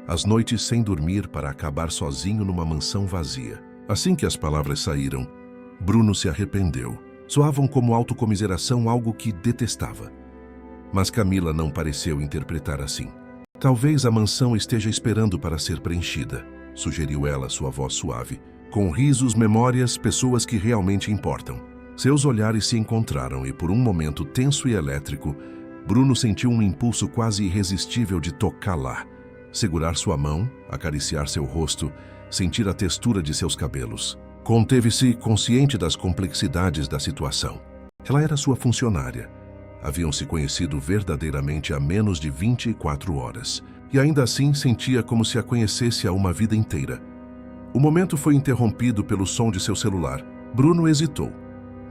[SPEAKER 1] as noites sem dormir para acabar sozinho numa mansão vazia. Assim que as palavras saíram, Bruno se arrependeu. Soavam como autocomiseração, algo que detestava. Mas Camila não pareceu interpretar assim. Talvez a mansão esteja esperando para ser preenchida, sugeriu ela, sua voz suave. Com risos, memórias, pessoas que realmente importam. Seus olhares se encontraram e, por um momento tenso e elétrico, Bruno sentiu um impulso quase irresistível de tocar lá, segurar sua mão, acariciar seu rosto, sentir a textura de seus cabelos. Conteve-se, consciente das complexidades da situação. Ela era sua funcionária. Haviam se conhecido verdadeiramente há menos de 24 horas. E ainda assim sentia como se a conhecesse há uma vida inteira. O momento foi interrompido pelo som de seu celular. Bruno hesitou,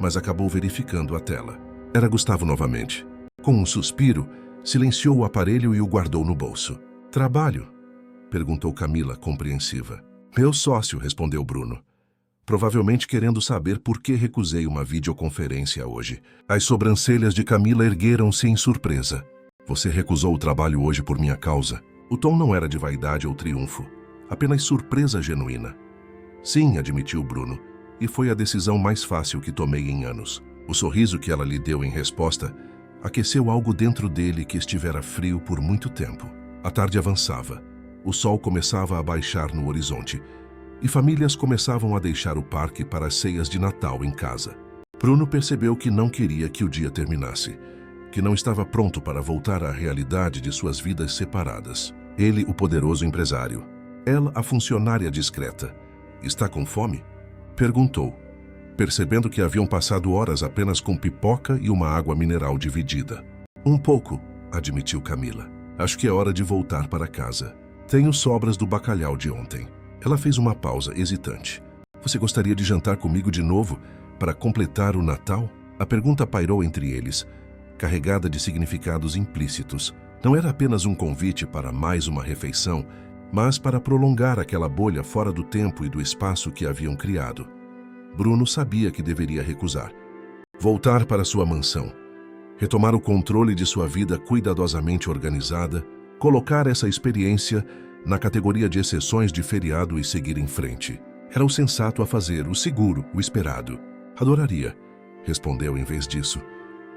[SPEAKER 1] mas acabou verificando a tela. Era Gustavo novamente. Com um suspiro, silenciou o aparelho e o guardou no bolso. "Trabalho?" perguntou Camila, compreensiva. "Meu sócio", respondeu Bruno, provavelmente querendo saber por que recusei uma videoconferência hoje. As sobrancelhas de Camila ergueram-se em surpresa. "Você recusou o trabalho hoje por minha causa?" O tom não era de vaidade ou triunfo, apenas surpresa genuína. "Sim", admitiu Bruno, "e foi a decisão mais fácil que tomei em anos." O sorriso que ela lhe deu em resposta aqueceu algo dentro dele que estivera frio por muito tempo. A tarde avançava, o sol começava a baixar no horizonte e famílias começavam a deixar o parque para as ceias de Natal em casa. Bruno percebeu que não queria que o dia terminasse, que não estava pronto para voltar à realidade de suas vidas separadas. Ele, o poderoso empresário. Ela, a funcionária discreta. "Está com fome?" perguntou, percebendo que haviam passado horas apenas com pipoca e uma água mineral dividida. "Um pouco", admitiu Camila. "Acho que é hora de voltar para casa. Tenho sobras do bacalhau de ontem." Ela fez uma pausa, hesitante. "Você gostaria de jantar comigo de novo, para completar o Natal?" A pergunta pairou entre eles, carregada de significados implícitos. Não era apenas um convite para mais uma refeição, mas para prolongar aquela bolha fora do tempo e do espaço que haviam criado. Bruno sabia que deveria recusar. Voltar para sua mansão, retomar o controle de sua vida cuidadosamente organizada, colocar essa experiência na categoria de exceções de feriado e seguir em frente. Era o sensato a fazer, o seguro, o esperado. "Adoraria", respondeu em vez disso,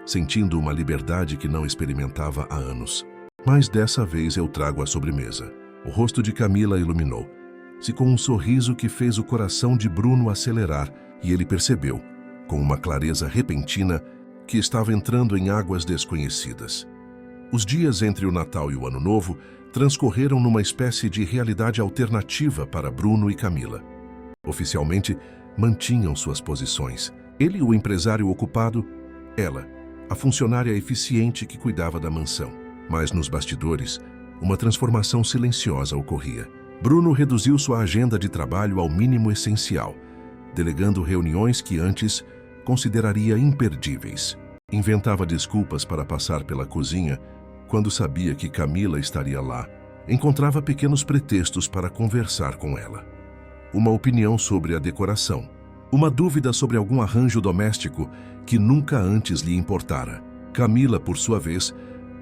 [SPEAKER 1] sentindo uma liberdade que não experimentava há anos. "Mas dessa vez eu trago a sobremesa." O rosto de Camila iluminou-se com um sorriso que fez o coração de Bruno acelerar, e ele percebeu, com uma clareza repentina, que estava entrando em águas desconhecidas. Os dias entre o Natal e o Ano Novo transcorreram numa espécie de realidade alternativa para Bruno e Camila. Oficialmente, mantinham suas posições. Ele, o empresário ocupado, ela, a funcionária eficiente que cuidava da mansão. Mas nos bastidores, uma transformação silenciosa ocorria. Bruno reduziu sua agenda de trabalho ao mínimo essencial, delegando reuniões que antes consideraria imperdíveis. Inventava desculpas para passar pela cozinha quando sabia que Camila estaria lá. Encontrava pequenos pretextos para conversar com ela. Uma opinião sobre a decoração. Uma dúvida sobre algum arranjo doméstico que nunca antes lhe importara. Camila, por sua vez,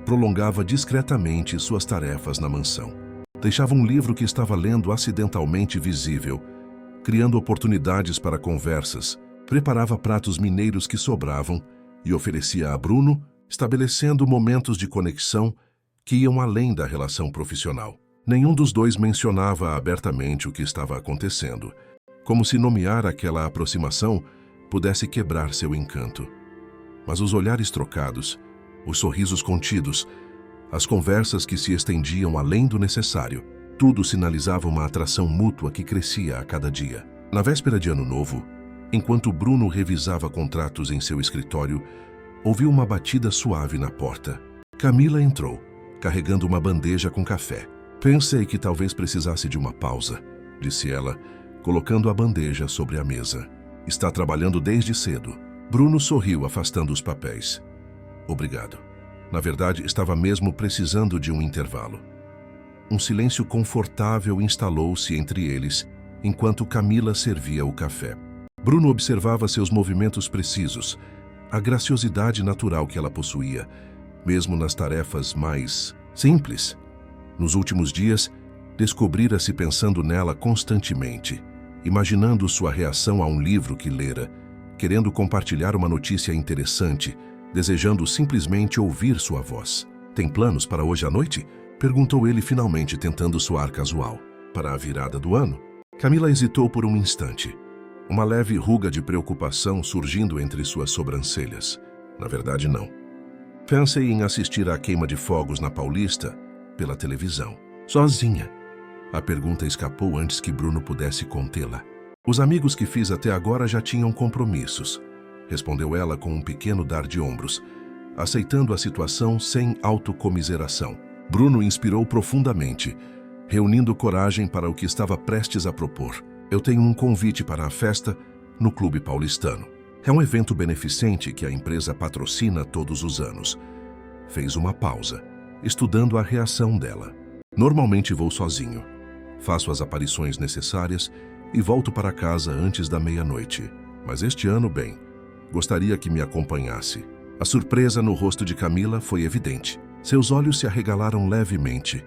[SPEAKER 1] prolongava discretamente suas tarefas na mansão. Deixava um livro que estava lendo acidentalmente visível, criando oportunidades para conversas, preparava pratos mineiros que sobravam e oferecia a Bruno, estabelecendo momentos de conexão que iam além da relação profissional. Nenhum dos dois mencionava abertamente o que estava acontecendo, como se nomear aquela aproximação pudesse quebrar seu encanto. Mas os olhares trocados, os sorrisos contidos, as conversas que se estendiam além do necessário, tudo sinalizava uma atração mútua que crescia a cada dia. Na véspera de Ano Novo, enquanto Bruno revisava contratos em seu escritório, ouviu uma batida suave na porta. Camila entrou, carregando uma bandeja com café. "Pensei que talvez precisasse de uma pausa", disse ela, colocando a bandeja sobre a mesa. "Está trabalhando desde cedo." Bruno sorriu, afastando os papéis. "Obrigado. Na verdade, estava mesmo precisando de um intervalo." Um silêncio confortável instalou-se entre eles, enquanto Camila servia o café. Bruno observava seus movimentos precisos, a graciosidade natural que ela possuía, mesmo nas tarefas mais simples. Nos últimos dias, descobrira-se pensando nela constantemente, imaginando sua reação a um livro que lera, querendo compartilhar uma notícia interessante, desejando simplesmente ouvir sua voz. "Tem planos para hoje à noite?" perguntou ele finalmente, tentando soar casual. "Para a virada do ano?" Camila hesitou por um instante, uma leve ruga de preocupação surgindo entre suas sobrancelhas. "Na verdade, não. Pensei em assistir à queima de fogos na Paulista pela televisão." "Sozinha?" A pergunta escapou antes que Bruno pudesse contê-la. "Os amigos que fiz até agora já tinham compromissos", respondeu ela com um pequeno dar de ombros, aceitando a situação sem autocomiseração. Bruno inspirou profundamente, reunindo coragem para o que estava prestes a propor. Eu tenho um convite para a festa no Clube Paulistano. É um evento beneficente que a empresa patrocina todos os anos. Fez uma pausa, estudando a reação dela. Normalmente vou sozinho. Faço as aparições necessárias e volto para casa antes da meia-noite. Mas este ano, bem, gostaria que me acompanhasse. A surpresa no rosto de Camila foi evidente. Seus olhos se arregalaram levemente,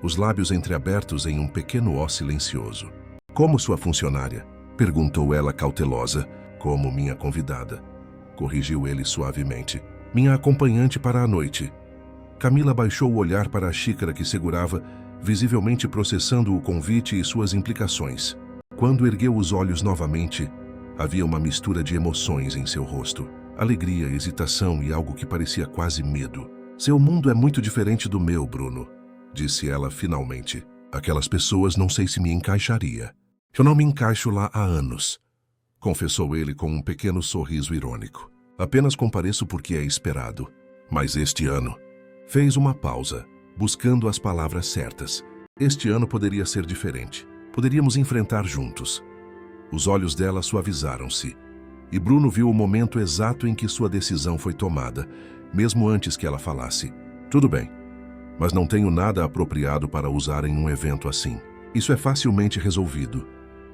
[SPEAKER 1] os lábios entreabertos em um pequeno ó silencioso. Como sua funcionária? Perguntou ela cautelosa. Como minha convidada, corrigiu ele suavemente. Minha acompanhante para a noite. Camila baixou o olhar para a xícara que segurava, visivelmente processando o convite e suas implicações. Quando ergueu os olhos novamente, havia uma mistura de emoções em seu rosto. Alegria, hesitação e algo que parecia quase medo. Seu mundo é muito diferente do meu, Bruno, disse ela finalmente. Aquelas pessoas não sei se me encaixaria. Eu não me encaixo lá há anos, confessou ele com um pequeno sorriso irônico. Apenas compareço porque é esperado. Mas este ano... Fez uma pausa, buscando as palavras certas. Este ano poderia ser diferente. Poderíamos enfrentar juntos. Os olhos dela suavizaram-se, e Bruno viu o momento exato em que sua decisão foi tomada, mesmo antes que ela falasse. Tudo bem, mas não tenho nada apropriado para usar em um evento assim. Isso é facilmente resolvido,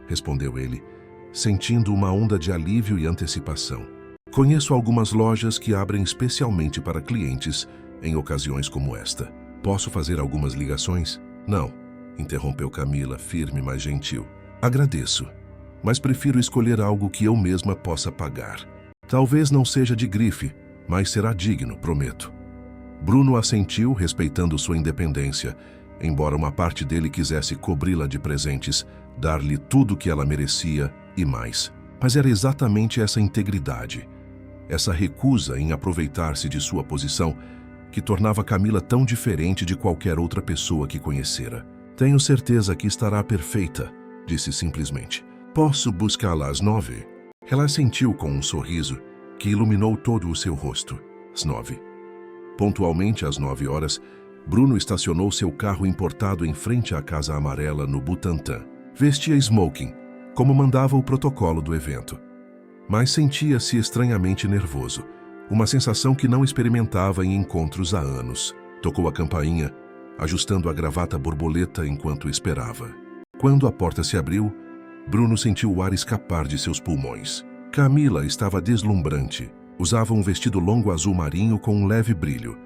[SPEAKER 1] respondeu ele, sentindo uma onda de alívio e antecipação. Conheço algumas lojas que abrem especialmente para clientes em ocasiões como esta. Posso fazer algumas ligações? Não, interrompeu Camila, firme, mas gentil. Agradeço, mas prefiro escolher algo que eu mesma possa pagar. Talvez não seja de grife, mas será digno, prometo. Bruno assentiu, respeitando sua independência, embora uma parte dele quisesse cobri-la de presentes, dar-lhe tudo o que ela merecia e mais. Mas era exatamente essa integridade, essa recusa em aproveitar-se de sua posição, que tornava Camila tão diferente de qualquer outra pessoa que conhecera. Tenho certeza que estará perfeita, disse simplesmente. Posso buscá-la às 9? Ela assentiu com um sorriso que iluminou todo o seu rosto. Às 9. Pontualmente às 9 horas, Bruno estacionou seu carro importado em frente à Casa Amarela no Butantã. Vestia smoking, como mandava o protocolo do evento. Mas sentia-se estranhamente nervoso, uma sensação que não experimentava em encontros há anos. Tocou a campainha, ajustando a gravata borboleta enquanto esperava. Quando a porta se abriu, Bruno sentiu o ar escapar de seus pulmões. Camila estava deslumbrante. Usava um vestido longo azul marinho com um leve brilho,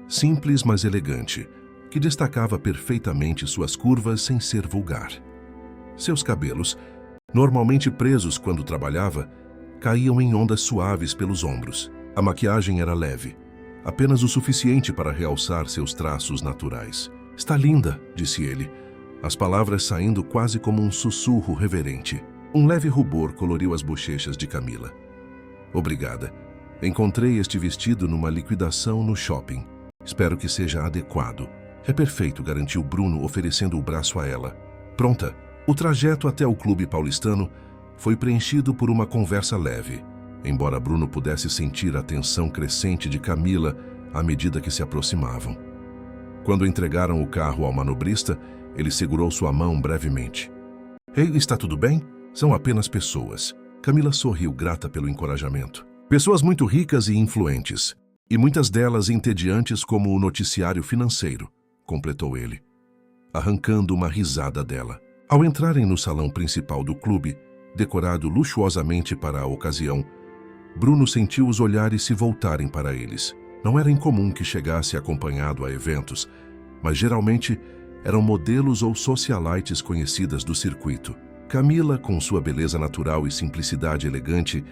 [SPEAKER 1] simples mas elegante, que destacava perfeitamente suas curvas sem ser vulgar. Seus cabelos, normalmente presos quando trabalhava, caíam em ondas suaves pelos ombros. A maquiagem era leve, apenas o suficiente para realçar seus traços naturais. Está linda, disse ele, as palavras saindo quase como um sussurro reverente. Um leve rubor coloriu as bochechas de Camila. Obrigada. Encontrei este vestido numa liquidação no shopping. Espero que seja adequado. É perfeito, garantiu Bruno, oferecendo o braço a ela. Pronta. O trajeto até o Clube Paulistano foi preenchido por uma conversa leve, embora Bruno pudesse sentir a tensão crescente de Camila à medida que se aproximavam. Quando entregaram o carro ao manobrista, ele segurou sua mão brevemente. Ei, está tudo bem? São apenas pessoas. Camila sorriu, grata pelo encorajamento. Pessoas muito ricas e influentes, e muitas delas entediantes como o noticiário financeiro, completou ele, arrancando uma risada dela. Ao entrarem no salão principal do clube, decorado luxuosamente para a ocasião, Bruno sentiu os olhares se voltarem para eles. Não era incomum que chegasse acompanhado a eventos, mas geralmente eram modelos ou socialites conhecidas do circuito. Camila, com sua beleza natural e simplicidade elegante,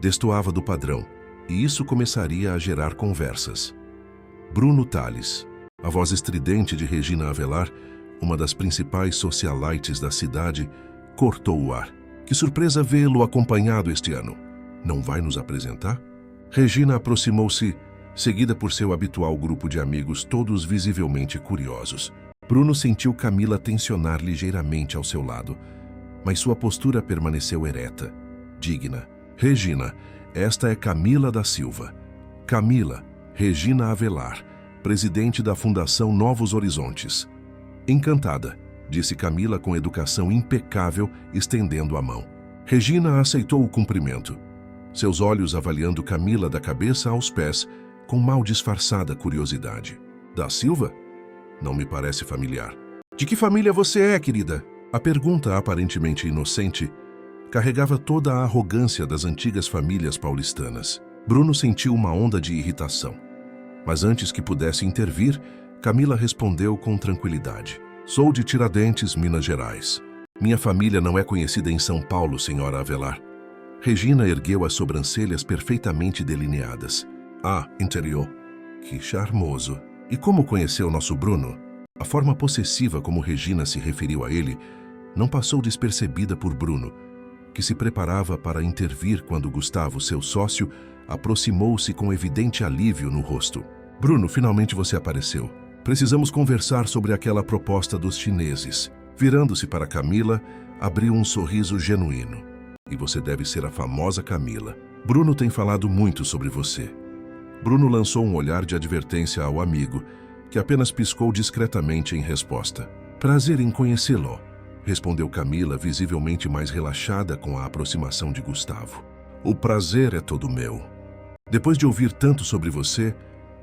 [SPEAKER 1] destoava do padrão, e isso começaria a gerar conversas. Bruno Tales, a voz estridente de Regina Avelar, uma das principais socialites da cidade, cortou o ar. Que surpresa vê-lo acompanhado este ano. Não vai nos apresentar? Regina aproximou-se, seguida por seu habitual grupo de amigos, todos visivelmente curiosos. Bruno sentiu Camila tensionar ligeiramente ao seu lado, mas sua postura permaneceu ereta, digna. Regina, esta é Camila da Silva. Camila, Regina Avelar, presidente da Fundação Novos Horizontes. Encantada, disse Camila com educação impecável, estendendo a mão. Regina aceitou o cumprimento, seus olhos avaliando Camila da cabeça aos pés, com mal disfarçada curiosidade. Da Silva? Não me parece familiar. De que família você é, querida? A pergunta, aparentemente inocente, carregava toda a arrogância das antigas famílias paulistanas. Bruno sentiu uma onda de irritação. Mas antes que pudesse intervir, Camila respondeu com tranquilidade. Sou de Tiradentes, Minas Gerais. Minha família não é conhecida em São Paulo, senhora Avelar. Regina ergueu as sobrancelhas perfeitamente delineadas. Ah, interior. Que charmoso. E como conheceu nosso Bruno? A forma possessiva como Regina se referiu a ele não passou despercebida por Bruno, que se preparava para intervir quando Gustavo, seu sócio, aproximou-se com evidente alívio no rosto. Bruno, finalmente você apareceu. Precisamos conversar sobre aquela proposta dos chineses. Virando-se para Camila, abriu um sorriso genuíno. E você deve ser a famosa Camila. Bruno tem falado muito sobre você. Bruno lançou um olhar de advertência ao amigo, que apenas piscou discretamente em resposta. Prazer em conhecê-lo, respondeu Camila, visivelmente mais relaxada com a aproximação de Gustavo. O prazer é todo meu. Depois de ouvir tanto sobre você,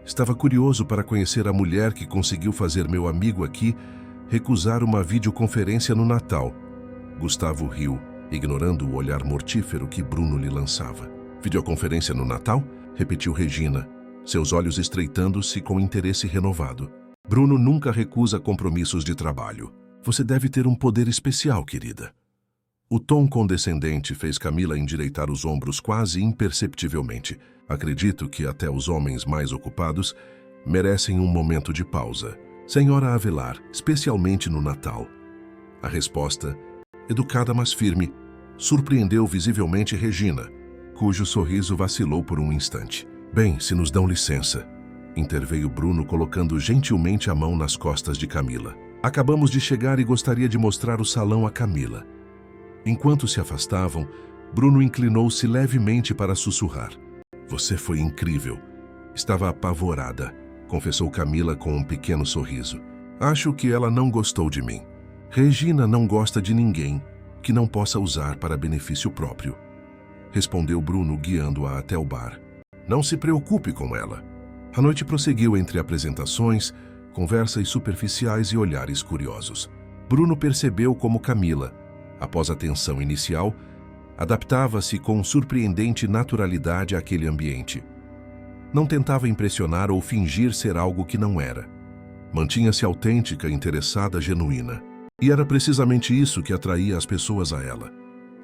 [SPEAKER 1] estava curioso para conhecer a mulher que conseguiu fazer meu amigo aqui recusar uma videoconferência no Natal. Gustavo riu, ignorando o olhar mortífero que Bruno lhe lançava. Videoconferência no Natal? Repetiu Regina, seus olhos estreitando-se com interesse renovado. Bruno nunca recusa compromissos de trabalho. Você deve ter um poder especial, querida. O tom condescendente fez Camila endireitar os ombros quase imperceptivelmente. Acredito que até os homens mais ocupados merecem um momento de pausa. Senhora Avelar, especialmente no Natal. A resposta, educada mas firme, surpreendeu visivelmente Regina, cujo sorriso vacilou por um instante. Bem, se nos dão licença, interveio Bruno colocando gentilmente a mão nas costas de Camila. Acabamos de chegar e gostaria de mostrar o salão a Camila. Enquanto se afastavam, Bruno inclinou-se levemente para sussurrar. Você foi incrível. Estava apavorada, confessou Camila com um pequeno sorriso. Acho que ela não gostou de mim. Regina não gosta de ninguém que não possa usar para benefício próprio, respondeu Bruno, guiando-a até o bar. Não se preocupe com ela. A noite prosseguiu entre apresentações, conversas superficiais e olhares curiosos. Bruno percebeu como Camila, após a tensão inicial, adaptava-se com surpreendente naturalidade àquele ambiente. Não tentava impressionar ou fingir ser algo que não era. Mantinha-se autêntica, interessada, genuína. E era precisamente isso que atraía as pessoas a ela,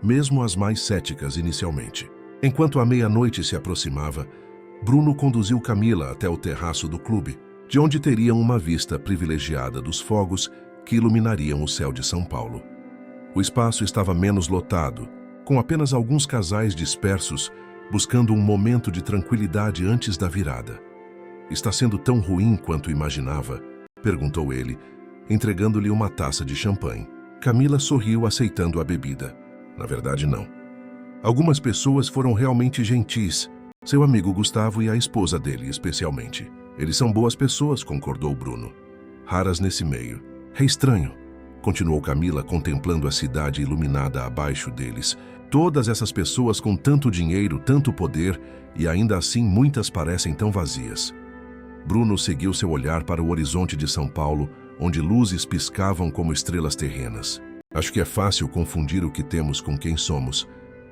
[SPEAKER 1] mesmo as mais céticas inicialmente. Enquanto a meia-noite se aproximava, Bruno conduziu Camila até o terraço do clube, de onde teriam uma vista privilegiada dos fogos que iluminariam o céu de São Paulo. O espaço estava menos lotado, com apenas alguns casais dispersos, buscando um momento de tranquilidade antes da virada. Está sendo tão ruim quanto imaginava? Perguntou ele, entregando-lhe uma taça de champanhe. Camila sorriu, aceitando a bebida. Na verdade, não. Algumas pessoas foram realmente gentis, seu amigo Gustavo e a esposa dele, especialmente. Eles são boas pessoas, concordou Bruno. Raras nesse meio. É estranho, continuou Camila, contemplando a cidade iluminada abaixo deles. Todas essas pessoas com tanto dinheiro, tanto poder, e ainda assim muitas parecem tão vazias. Bruno seguiu seu olhar para o horizonte de São Paulo, onde luzes piscavam como estrelas terrenas. Acho que é fácil confundir o que temos com quem somos,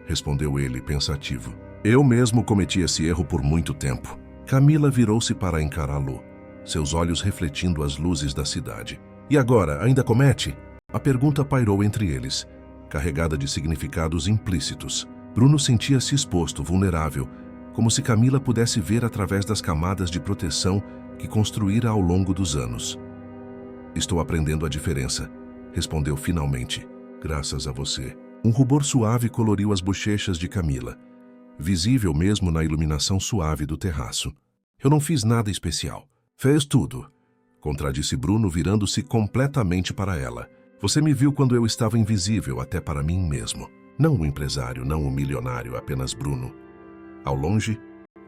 [SPEAKER 1] respondeu ele, pensativo. Eu mesmo cometi esse erro por muito tempo. Camila virou-se para encará-lo, seus olhos refletindo as luzes da cidade. E agora, ainda comete? A pergunta pairou entre eles, carregada de significados implícitos. Bruno sentia-se exposto, vulnerável, como se Camila pudesse ver através das camadas de proteção que construíra ao longo dos anos. Estou aprendendo a diferença, respondeu finalmente. Graças a você. Um rubor suave coloriu as bochechas de Camila, visível mesmo na iluminação suave do terraço. Eu não fiz nada especial. Fez tudo, contradisse Bruno, virando-se completamente para ela. Você me viu quando eu estava invisível até para mim mesmo. Não o empresário, não o milionário, apenas Bruno. Ao longe,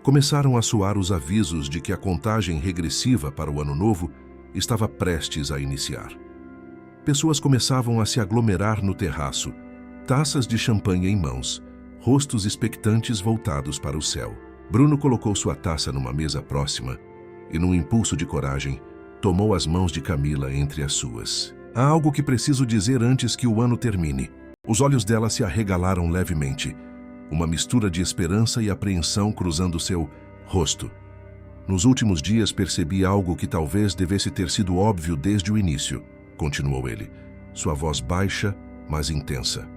[SPEAKER 1] começaram a soar os avisos de que a contagem regressiva para o ano novo estava prestes a iniciar. Pessoas começavam a se aglomerar no terraço, taças de champanhe em mãos, rostos expectantes voltados para o céu. Bruno colocou sua taça numa mesa próxima e, num impulso de coragem, tomou as mãos de Camila entre as suas. Há algo que preciso dizer antes que o ano termine. Os olhos dela se arregalaram levemente, uma mistura de esperança e apreensão cruzando seu rosto. Nos últimos dias percebi algo que talvez devesse ter sido óbvio desde o início, continuou ele, sua voz baixa, mas intensa.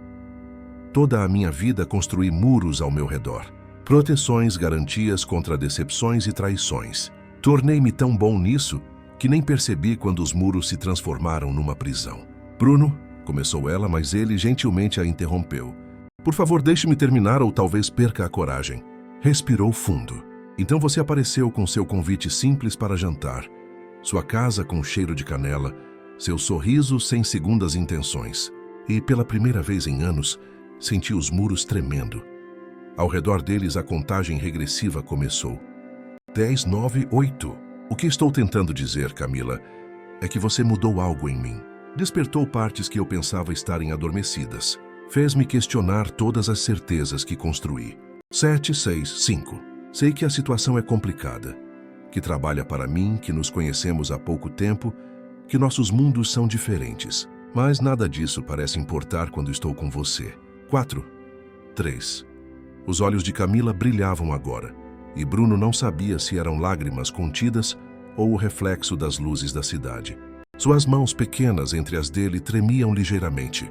[SPEAKER 1] Toda a minha vida construí muros ao meu redor. Proteções, garantias contra decepções e traições. Tornei-me tão bom nisso que nem percebi quando os muros se transformaram numa prisão. Bruno, começou ela, mas ele gentilmente a interrompeu. Por favor, deixe-me terminar ou talvez perca a coragem. Respirou fundo. Então você apareceu com seu convite simples para jantar, sua casa com cheiro de canela, seu sorriso sem segundas intenções. E pela primeira vez em anos, senti os muros tremendo. Ao redor deles, a contagem regressiva começou. 10, 9, 8. O que estou tentando dizer, Camila, é que você mudou algo em mim. Despertou partes que eu pensava estarem adormecidas. Fez-me questionar todas as certezas que construí. 7, 6, 5. Sei que a situação é complicada, que trabalha para mim, que nos conhecemos há pouco tempo, que nossos mundos são diferentes. Mas nada disso parece importar quando estou com você. 4, 3. Os olhos de Camila brilhavam agora, e Bruno não sabia se eram lágrimas contidas ou o reflexo das luzes da cidade. Suas mãos pequenas entre as dele tremiam ligeiramente.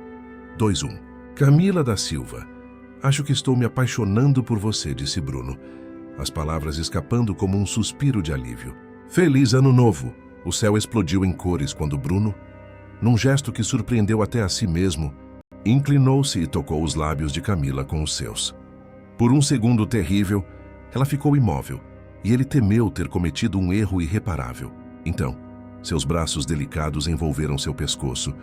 [SPEAKER 1] 2, 1. Camila da Silva, acho que estou me apaixonando por você, disse Bruno, as palavras escapando como um suspiro de alívio. Feliz Ano Novo! O céu explodiu em cores quando Bruno, num gesto que surpreendeu até a si mesmo, inclinou-se e tocou os lábios de Camila com os seus. Por um segundo terrível, ela ficou imóvel, e ele temeu ter cometido um erro irreparável. Então, seus braços delicados envolveram seu pescoço,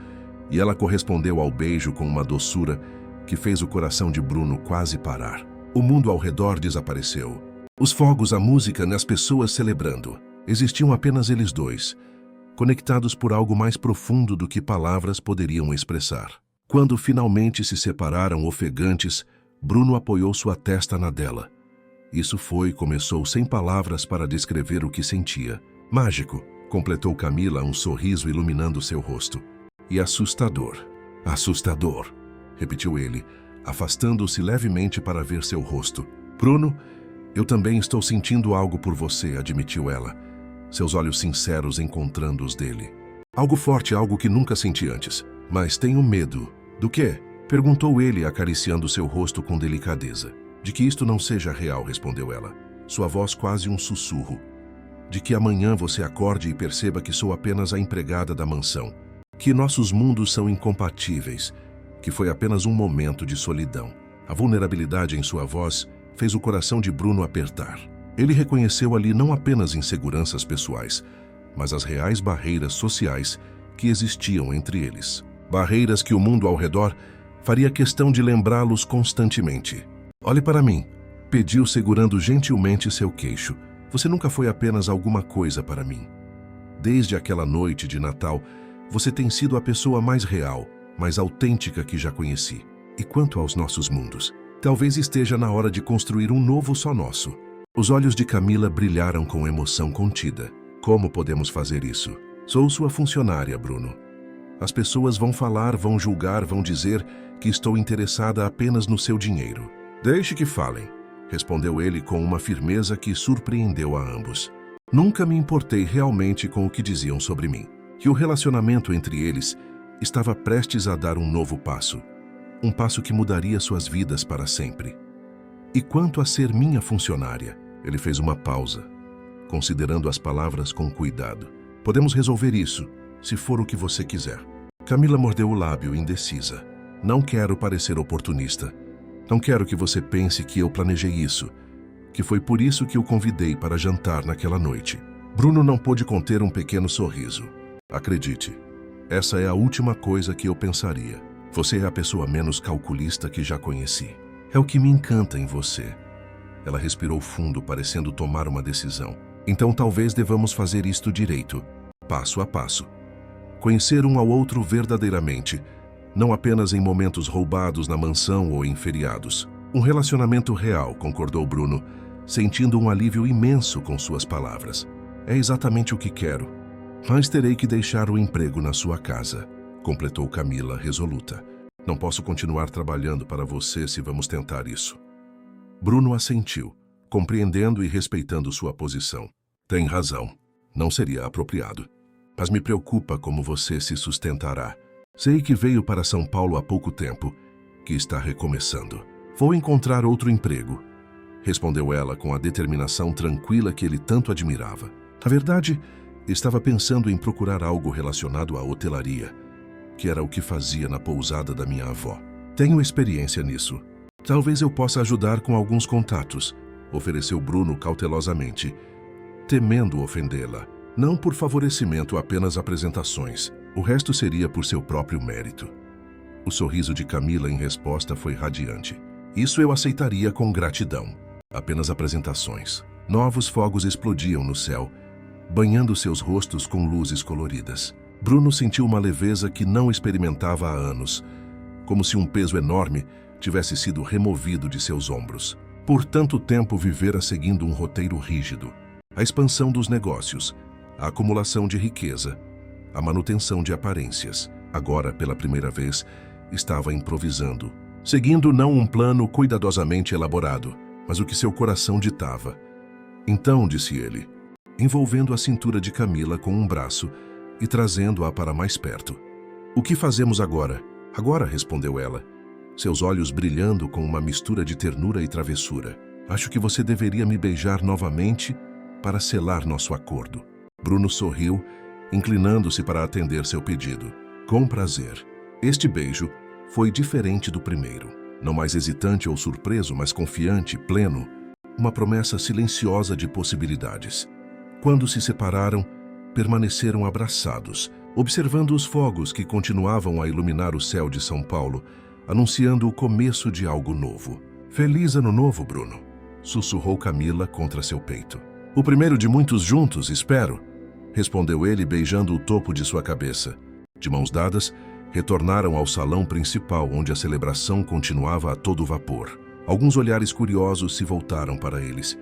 [SPEAKER 1] e ela correspondeu ao beijo com uma doçura que fez o coração de Bruno quase parar. O mundo ao redor desapareceu. Os fogos, a música, as pessoas celebrando. Existiam apenas eles dois, conectados por algo mais profundo do que palavras poderiam expressar. Quando finalmente se separaram ofegantes, Bruno apoiou sua testa na dela. Isso começou sem palavras para descrever o que sentia. Mágico, completou Camila, um sorriso iluminando seu rosto. E assustador. Assustador, repetiu ele, afastando-se levemente para ver seu rosto. Bruno, eu também estou sentindo algo por você, admitiu ela, seus olhos sinceros encontrando os dele. Algo forte, algo que nunca senti antes. Mas tenho medo. Do quê? Perguntou ele, acariciando seu rosto com delicadeza. De que isto não seja real, respondeu ela, sua voz quase um sussurro. De que amanhã você acorde e perceba que sou apenas a empregada da mansão. Que nossos mundos são incompatíveis. Que foi apenas um momento de solidão. A vulnerabilidade em sua voz fez o coração de Bruno apertar. Ele reconheceu ali não apenas inseguranças pessoais, mas as reais barreiras sociais que existiam entre eles. Barreiras que o mundo ao redor faria questão de lembrá-los constantemente. Olhe para mim, pediu segurando gentilmente seu queixo. Você nunca foi apenas alguma coisa para mim. Desde aquela noite de Natal, você tem sido a pessoa mais real, mais autêntica que já conheci. E quanto aos nossos mundos, talvez esteja na hora de construir um novo só nosso. Os olhos de Camila brilharam com emoção contida. Como podemos fazer isso? Sou sua funcionária, Bruno. As pessoas vão falar, vão julgar, vão dizer que estou interessada apenas no seu dinheiro. Deixe que falem, respondeu ele com uma firmeza que surpreendeu a ambos. Nunca me importei realmente com o que diziam sobre mim. Que o relacionamento entre eles estava prestes a dar um novo passo. Um passo que mudaria suas vidas para sempre. E quanto a ser minha funcionária? Ele fez uma pausa, considerando as palavras com cuidado. Podemos resolver isso, se for o que você quiser. Camila mordeu o lábio, indecisa. Não quero parecer oportunista. Não quero que você pense que eu planejei isso, que foi por isso que o convidei para jantar naquela noite. Bruno não pôde conter um pequeno sorriso. Acredite, essa é a última coisa que eu pensaria. Você é a pessoa menos calculista que já conheci. É o que me encanta em você. Ela respirou fundo, parecendo tomar uma decisão. Então talvez devamos fazer isto direito, passo a passo. Conhecer um ao outro verdadeiramente, não apenas em momentos roubados na mansão ou em feriados. Um relacionamento real, concordou Bruno, sentindo um alívio imenso com suas palavras. É exatamente o que quero. Mas terei que deixar o emprego na sua casa, completou Camila, resoluta. Não posso continuar trabalhando para você se vamos tentar isso. Bruno assentiu, compreendendo e respeitando sua posição. Tem razão. Não seria apropriado. Mas me preocupa como você se sustentará. Sei que veio para São Paulo há pouco tempo, que está recomeçando. Vou encontrar outro emprego, respondeu ela com a determinação tranquila que ele tanto admirava. Na verdade, estava pensando em procurar algo relacionado à hotelaria, que era o que fazia na pousada da minha avó. Tenho experiência nisso. Talvez eu possa ajudar com alguns contatos, ofereceu Bruno cautelosamente, temendo ofendê-la. Não por favorecimento, apenas apresentações. O resto seria por seu próprio mérito. O sorriso de Camila em resposta foi radiante. Isso eu aceitaria com gratidão. Apenas apresentações. Novos fogos explodiam no céu, banhando seus rostos com luzes coloridas. Bruno sentiu uma leveza que não experimentava há anos, como se um peso enorme tivesse sido removido de seus ombros. Por tanto tempo vivera seguindo um roteiro rígido. A expansão dos negócios, a acumulação de riqueza, a manutenção de aparências. Agora, pela primeira vez, estava improvisando, seguindo não um plano cuidadosamente elaborado, mas o que seu coração ditava. Então, disse ele, envolvendo a cintura de Camila com um braço e trazendo-a para mais perto. O que fazemos agora? Agora, respondeu ela, seus olhos brilhando com uma mistura de ternura e travessura. Acho que você deveria me beijar novamente para selar nosso acordo. Bruno sorriu, inclinando-se para atender seu pedido. Com prazer. Este beijo foi diferente do primeiro. Não mais hesitante ou surpreso, mas confiante, pleno. Uma promessa silenciosa de possibilidades. Quando se separaram, permaneceram abraçados, observando os fogos que continuavam a iluminar o céu de São Paulo, anunciando o começo de algo novo. Feliz Ano Novo, Bruno, sussurrou Camila contra seu peito. O primeiro de muitos juntos, espero, respondeu ele beijando o topo de sua cabeça. De mãos dadas, retornaram ao salão principal, onde a celebração continuava a todo vapor. Alguns olhares curiosos se voltaram para eles,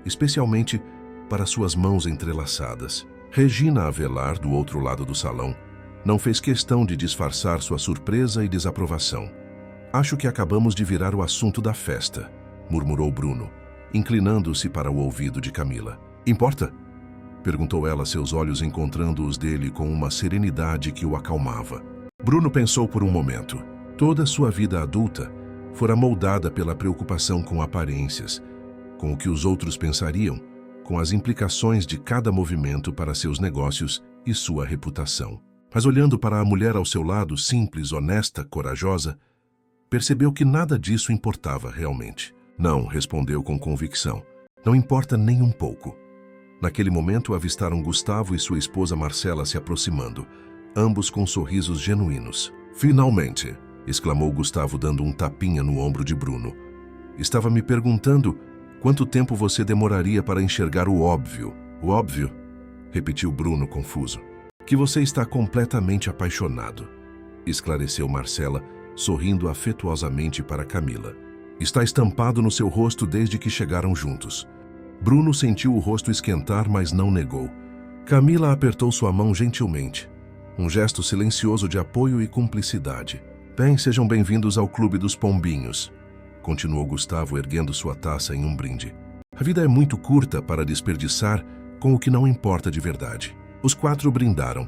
[SPEAKER 1] especialmente para suas mãos entrelaçadas. Regina Avelar, do outro lado do salão, não fez questão de disfarçar sua surpresa e desaprovação. Acho que acabamos de virar o assunto da festa, murmurou Bruno, inclinando-se para o ouvido de Camila. Importa? Perguntou ela, seus olhos encontrando os dele com uma serenidade que o acalmava. Bruno pensou por um momento. Toda sua vida adulta fora moldada pela preocupação com aparências, com o que os outros pensariam, com as implicações de cada movimento para seus negócios e sua reputação. Mas olhando para a mulher ao seu lado, simples, honesta, corajosa, percebeu que nada disso importava realmente. Não, respondeu com convicção. Não importa nem um pouco. Naquele momento avistaram Gustavo e sua esposa Marcela se aproximando, ambos com sorrisos genuínos. Finalmente, exclamou Gustavo dando um tapinha no ombro de Bruno. Estava me perguntando quanto tempo você demoraria para enxergar o óbvio. O óbvio? Repetiu Bruno confuso. Que você está completamente apaixonado, esclareceu Marcela, sorrindo afetuosamente para Camila. Está estampado no seu rosto desde que chegaram juntos. Bruno sentiu o rosto esquentar, mas não negou. Camila apertou sua mão gentilmente. Um gesto silencioso de apoio e cumplicidade. Bem, sejam bem-vindos ao Clube dos Pombinhos, continuou Gustavo erguendo sua taça em um brinde. A vida é muito curta para desperdiçar com o que não importa de verdade. Os quatro brindaram,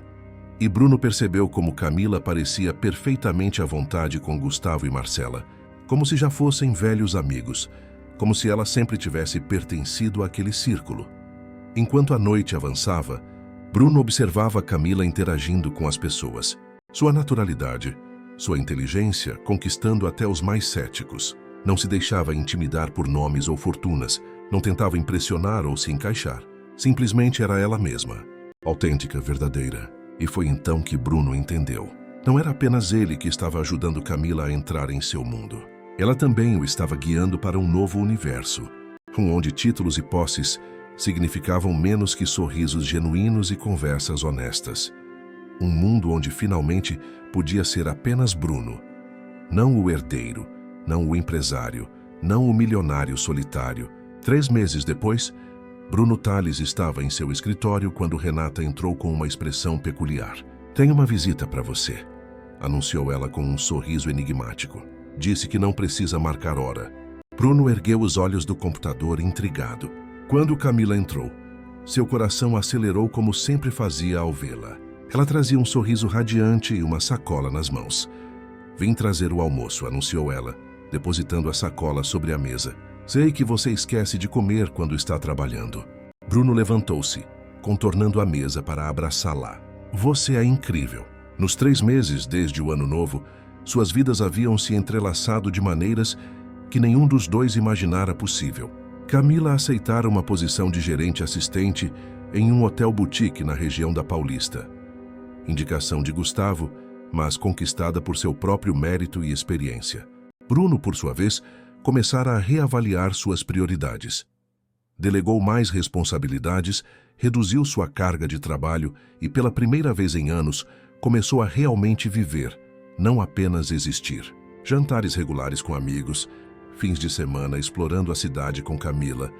[SPEAKER 1] e Bruno percebeu como Camila parecia perfeitamente à vontade com Gustavo e Marcela, como se já fossem velhos amigos, como se ela sempre tivesse pertencido àquele círculo. Enquanto a noite avançava, Bruno observava Camila interagindo com as pessoas. Sua naturalidade, sua inteligência, conquistando até os mais céticos. Não se deixava intimidar por nomes ou fortunas, não tentava impressionar ou se encaixar. Simplesmente era ela mesma, autêntica, verdadeira. E foi então que Bruno entendeu. Não era apenas ele que estava ajudando Camila a entrar em seu mundo. Ela também o estava guiando para um novo universo, onde títulos e posses significavam menos que sorrisos genuínos e conversas honestas. Um mundo onde finalmente podia ser apenas Bruno. Não o herdeiro, não o empresário, não o milionário solitário. 3 meses depois, Bruno Tales estava em seu escritório quando Renata entrou com uma expressão peculiar. "Tenho uma visita para você", anunciou ela com um sorriso enigmático. Disse que não precisa marcar hora. Bruno ergueu os olhos do computador intrigado. Quando Camila entrou, seu coração acelerou como sempre fazia ao vê-la. Ela trazia um sorriso radiante e uma sacola nas mãos. "Vim trazer o almoço", anunciou ela, depositando a sacola sobre a mesa. "Sei que você esquece de comer quando está trabalhando." Bruno levantou-se, contornando a mesa para abraçá-la. "Você é incrível." Nos 3 meses desde o ano novo, suas vidas haviam se entrelaçado de maneiras que nenhum dos dois imaginara possível. Camila aceitara uma posição de gerente assistente em um hotel boutique na região da Paulista. Indicação de Gustavo, mas conquistada por seu próprio mérito e experiência. Bruno, por sua vez, começara a reavaliar suas prioridades. Delegou mais responsabilidades, reduziu sua carga de trabalho e, pela primeira vez em anos, começou a realmente viver, não apenas existir. Jantares regulares com amigos, fins de semana explorando a cidade com Camila,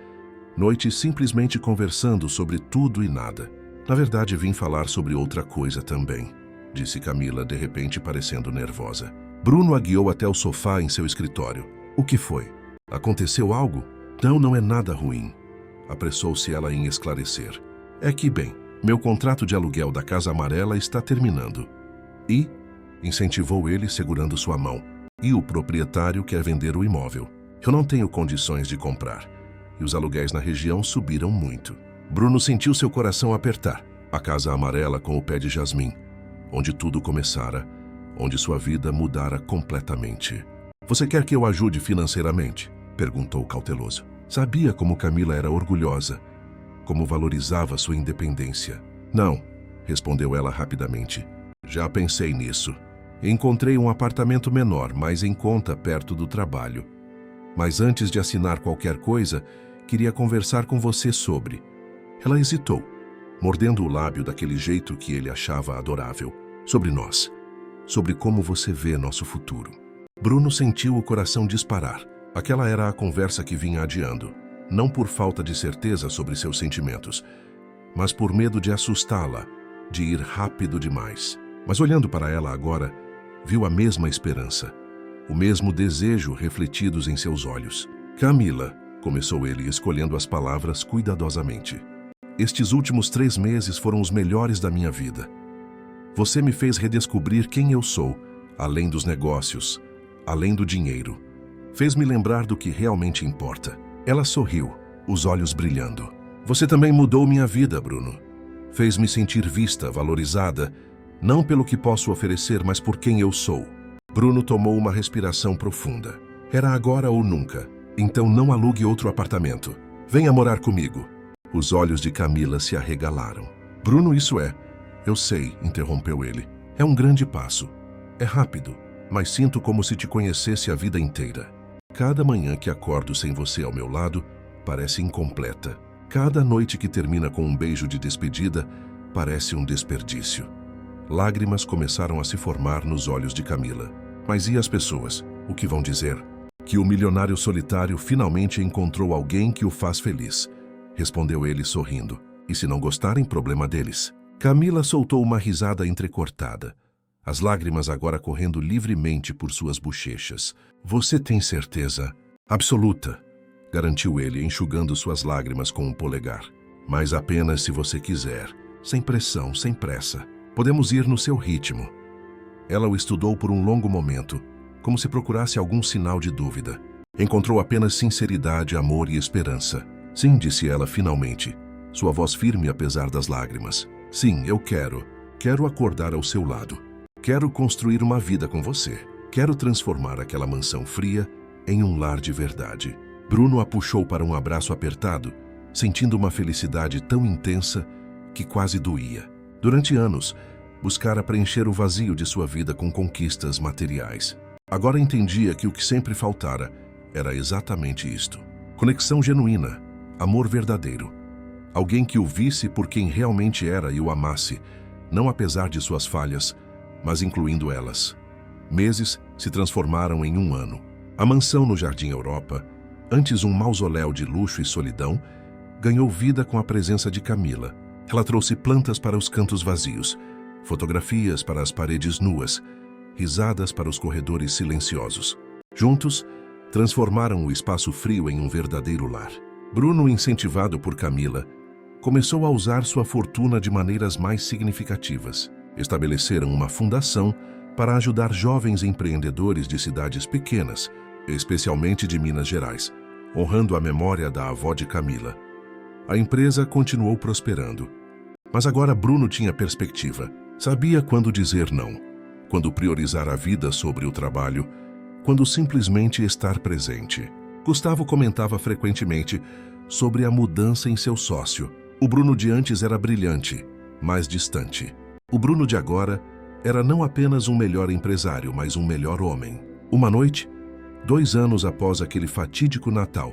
[SPEAKER 1] noites simplesmente conversando sobre tudo e nada. "Na verdade, vim falar sobre outra coisa também", disse Camila, de repente parecendo nervosa. Bruno a guiou até o sofá em seu escritório. "O que foi? Aconteceu algo?" "Não, não é nada ruim", apressou-se ela em esclarecer. "É que, bem, meu contrato de aluguel da Casa Amarela está terminando." "E?", incentivou ele, segurando sua mão. "E o proprietário quer vender o imóvel. Eu não tenho condições de comprar. E os aluguéis na região subiram muito." Bruno sentiu seu coração apertar. A Casa Amarela com o pé de jasmim, onde tudo começara, onde sua vida mudara completamente. "Você quer que eu ajude financeiramente?", perguntou cauteloso. Sabia como Camila era orgulhosa, como valorizava sua independência. "Não", respondeu ela rapidamente. "Já pensei nisso. Encontrei um apartamento menor, mais em conta, perto do trabalho. Mas antes de assinar qualquer coisa, queria conversar com você sobre." Ela hesitou, mordendo o lábio daquele jeito que ele achava adorável. "Sobre nós. Sobre como você vê nosso futuro." Bruno sentiu o coração disparar. Aquela era a conversa que vinha adiando, não por falta de certeza sobre seus sentimentos, mas por medo de assustá-la, de ir rápido demais. Mas olhando para ela agora, viu a mesma esperança, o mesmo desejo refletidos em seus olhos. "Camila", começou ele, escolhendo as palavras cuidadosamente. "Estes últimos 3 meses foram os melhores da minha vida. Você me fez redescobrir quem eu sou, além dos negócios, além do dinheiro. Fez-me lembrar do que realmente importa." Ela sorriu, os olhos brilhando. "Você também mudou minha vida, Bruno. Fez-me sentir vista, valorizada, não pelo que posso oferecer, mas por quem eu sou." Bruno tomou uma respiração profunda. Era agora ou nunca. "Então não alugue outro apartamento. Venha morar comigo." Os olhos de Camila se arregalaram. "Bruno, isso é..." "Eu sei", interrompeu ele. "É um grande passo. É rápido, mas sinto como se te conhecesse a vida inteira. Cada manhã que acordo sem você ao meu lado parece incompleta. Cada noite que termina com um beijo de despedida parece um desperdício." Lágrimas começaram a se formar nos olhos de Camila. "Mas e as pessoas? O que vão dizer?" "Que o milionário solitário finalmente encontrou alguém que o faz feliz", respondeu ele sorrindo. "E se não gostarem, problema deles." Camila soltou uma risada entrecortada, as lágrimas agora correndo livremente por suas bochechas. "Você tem certeza?" "Absoluta", garantiu ele, enxugando suas lágrimas com um polegar. "Mas apenas se você quiser, sem pressão, sem pressa. Podemos ir no seu ritmo." Ela o estudou por um longo momento, como se procurasse algum sinal de dúvida. Encontrou apenas sinceridade, amor e esperança. "Sim", disse ela finalmente, sua voz firme apesar das lágrimas. "Sim, eu quero. Quero acordar ao seu lado. Quero construir uma vida com você. Quero transformar aquela mansão fria em um lar de verdade." Bruno a puxou para um abraço apertado, sentindo uma felicidade tão intensa que quase doía. Durante anos, buscara preencher o vazio de sua vida com conquistas materiais. Agora entendia que o que sempre faltara era exatamente isto. Conexão genuína, amor verdadeiro. Alguém que o visse por quem realmente era e o amasse, não apesar de suas falhas, mas incluindo elas. Meses se transformaram em um ano. A mansão no Jardim Europa, antes um mausoléu de luxo e solidão, ganhou vida com a presença de Camila. Ela trouxe plantas para os cantos vazios, fotografias para as paredes nuas, risadas para os corredores silenciosos. Juntos, transformaram o espaço frio em um verdadeiro lar. Bruno, incentivado por Camila, começou a usar sua fortuna de maneiras mais significativas. Estabeleceram uma fundação para ajudar jovens empreendedores de cidades pequenas, especialmente de Minas Gerais, honrando a memória da avó de Camila. A empresa continuou prosperando. Mas agora Bruno tinha perspectiva. Sabia quando dizer não, quando priorizar a vida sobre o trabalho, quando simplesmente estar presente. Gustavo comentava frequentemente sobre a mudança em seu sócio. O Bruno de antes era brilhante, mais distante. O Bruno de agora era não apenas um melhor empresário, mas um melhor homem. Uma noite, 2 anos após aquele fatídico Natal,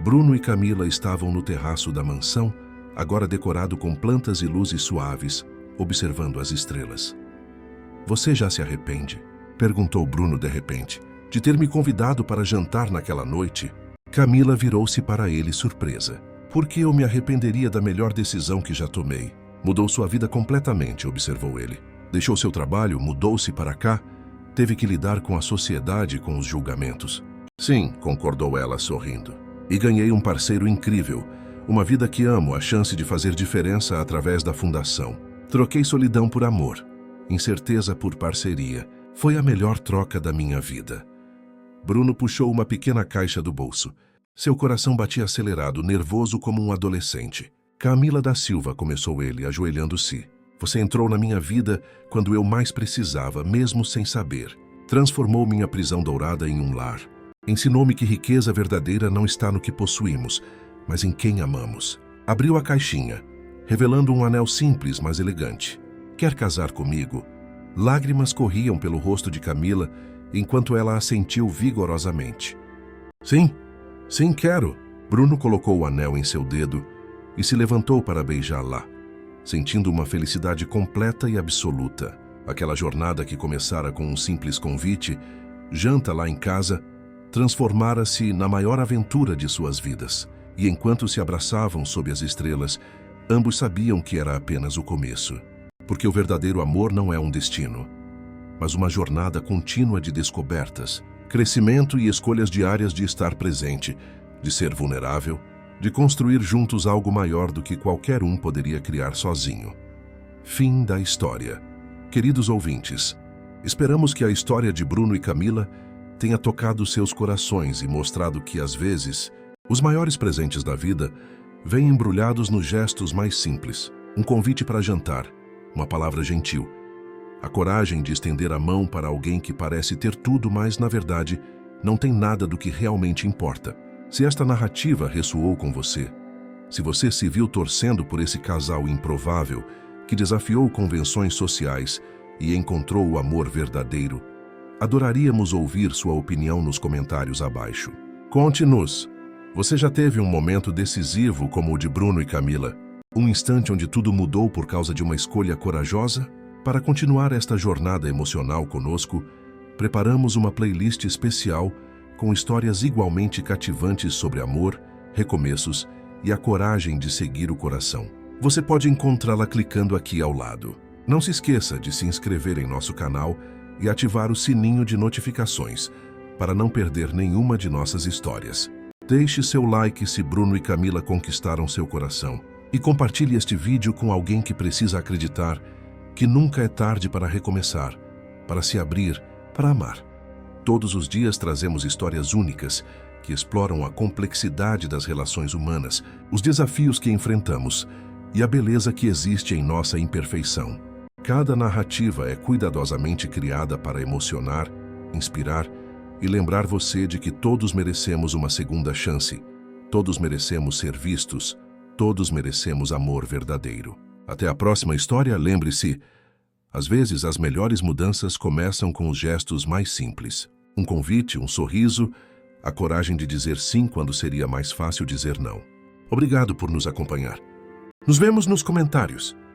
[SPEAKER 1] Bruno e Camila estavam no terraço da mansão, agora decorado com plantas e luzes suaves, observando as estrelas. "Você já se arrepende?" perguntou Bruno de repente, "de ter me convidado para jantar naquela noite?" Camila virou-se para ele surpresa. "Por que eu me arrependeria da melhor decisão que já tomei? Mudou sua vida completamente", observou ele. "Deixou seu trabalho, mudou-se para cá, teve que lidar com a sociedade e com os julgamentos." "Sim", concordou ela sorrindo. "E ganhei um parceiro incrível, uma vida que amo, a chance de fazer diferença através da fundação. Troquei solidão por amor, incerteza por parceria. Foi a melhor troca da minha vida." Bruno puxou uma pequena caixa do bolso. Seu coração batia acelerado, nervoso como um adolescente. "Camila da Silva", começou ele, ajoelhando-se. "Você entrou na minha vida quando eu mais precisava, mesmo sem saber. Transformou minha prisão dourada em um lar. Ensinou-me que riqueza verdadeira não está no que possuímos, mas em quem amamos." Abriu a caixinha, revelando um anel simples, mas elegante. "Quer casar comigo?" Lágrimas corriam pelo rosto de Camila, enquanto ela assentiu vigorosamente. "Sim, sim, quero." Bruno colocou o anel em seu dedo e se levantou para beijá-la, sentindo uma felicidade completa e absoluta. Aquela jornada que começara com um simples convite, janta lá em casa, transformara-se na maior aventura de suas vidas. E enquanto se abraçavam sob as estrelas, ambos sabiam que era apenas o começo. Porque o verdadeiro amor não é um destino, mas uma jornada contínua de descobertas, crescimento e escolhas diárias de estar presente, de ser vulnerável, de construir juntos algo maior do que qualquer um poderia criar sozinho. Fim da história. Queridos ouvintes, esperamos que a história de Bruno e Camila tenha tocado seus corações e mostrado que, às vezes, os maiores presentes da vida vêm embrulhados nos gestos mais simples. Um convite para jantar, uma palavra gentil, a coragem de estender a mão para alguém que parece ter tudo, mas, na verdade, não tem nada do que realmente importa. Se esta narrativa ressoou com você, se você se viu torcendo por esse casal improvável que desafiou convenções sociais e encontrou o amor verdadeiro, adoraríamos ouvir sua opinião nos comentários abaixo. Conte-nos. Você já teve um momento decisivo como o de Bruno e Camila? Um instante onde tudo mudou por causa de uma escolha corajosa? Para continuar esta jornada emocional conosco, preparamos uma playlist especial com histórias igualmente cativantes sobre amor, recomeços e a coragem de seguir o coração. Você pode encontrá-la clicando aqui ao lado. Não se esqueça de se inscrever em nosso canal e ativar o sininho de notificações para não perder nenhuma de nossas histórias. Deixe seu like se Bruno e Camila conquistaram seu coração e compartilhe este vídeo com alguém que precisa acreditar que nunca é tarde para recomeçar, para se abrir, para amar. Todos os dias trazemos histórias únicas que exploram a complexidade das relações humanas, os desafios que enfrentamos e a beleza que existe em nossa imperfeição. Cada narrativa é cuidadosamente criada para emocionar, inspirar e lembrar você de que todos merecemos uma segunda chance, todos merecemos ser vistos, todos merecemos amor verdadeiro. Até a próxima história, lembre-se, às vezes as melhores mudanças começam com os gestos mais simples. Um convite, um sorriso, a coragem de dizer sim quando seria mais fácil dizer não. Obrigado por nos acompanhar. Nos vemos nos comentários.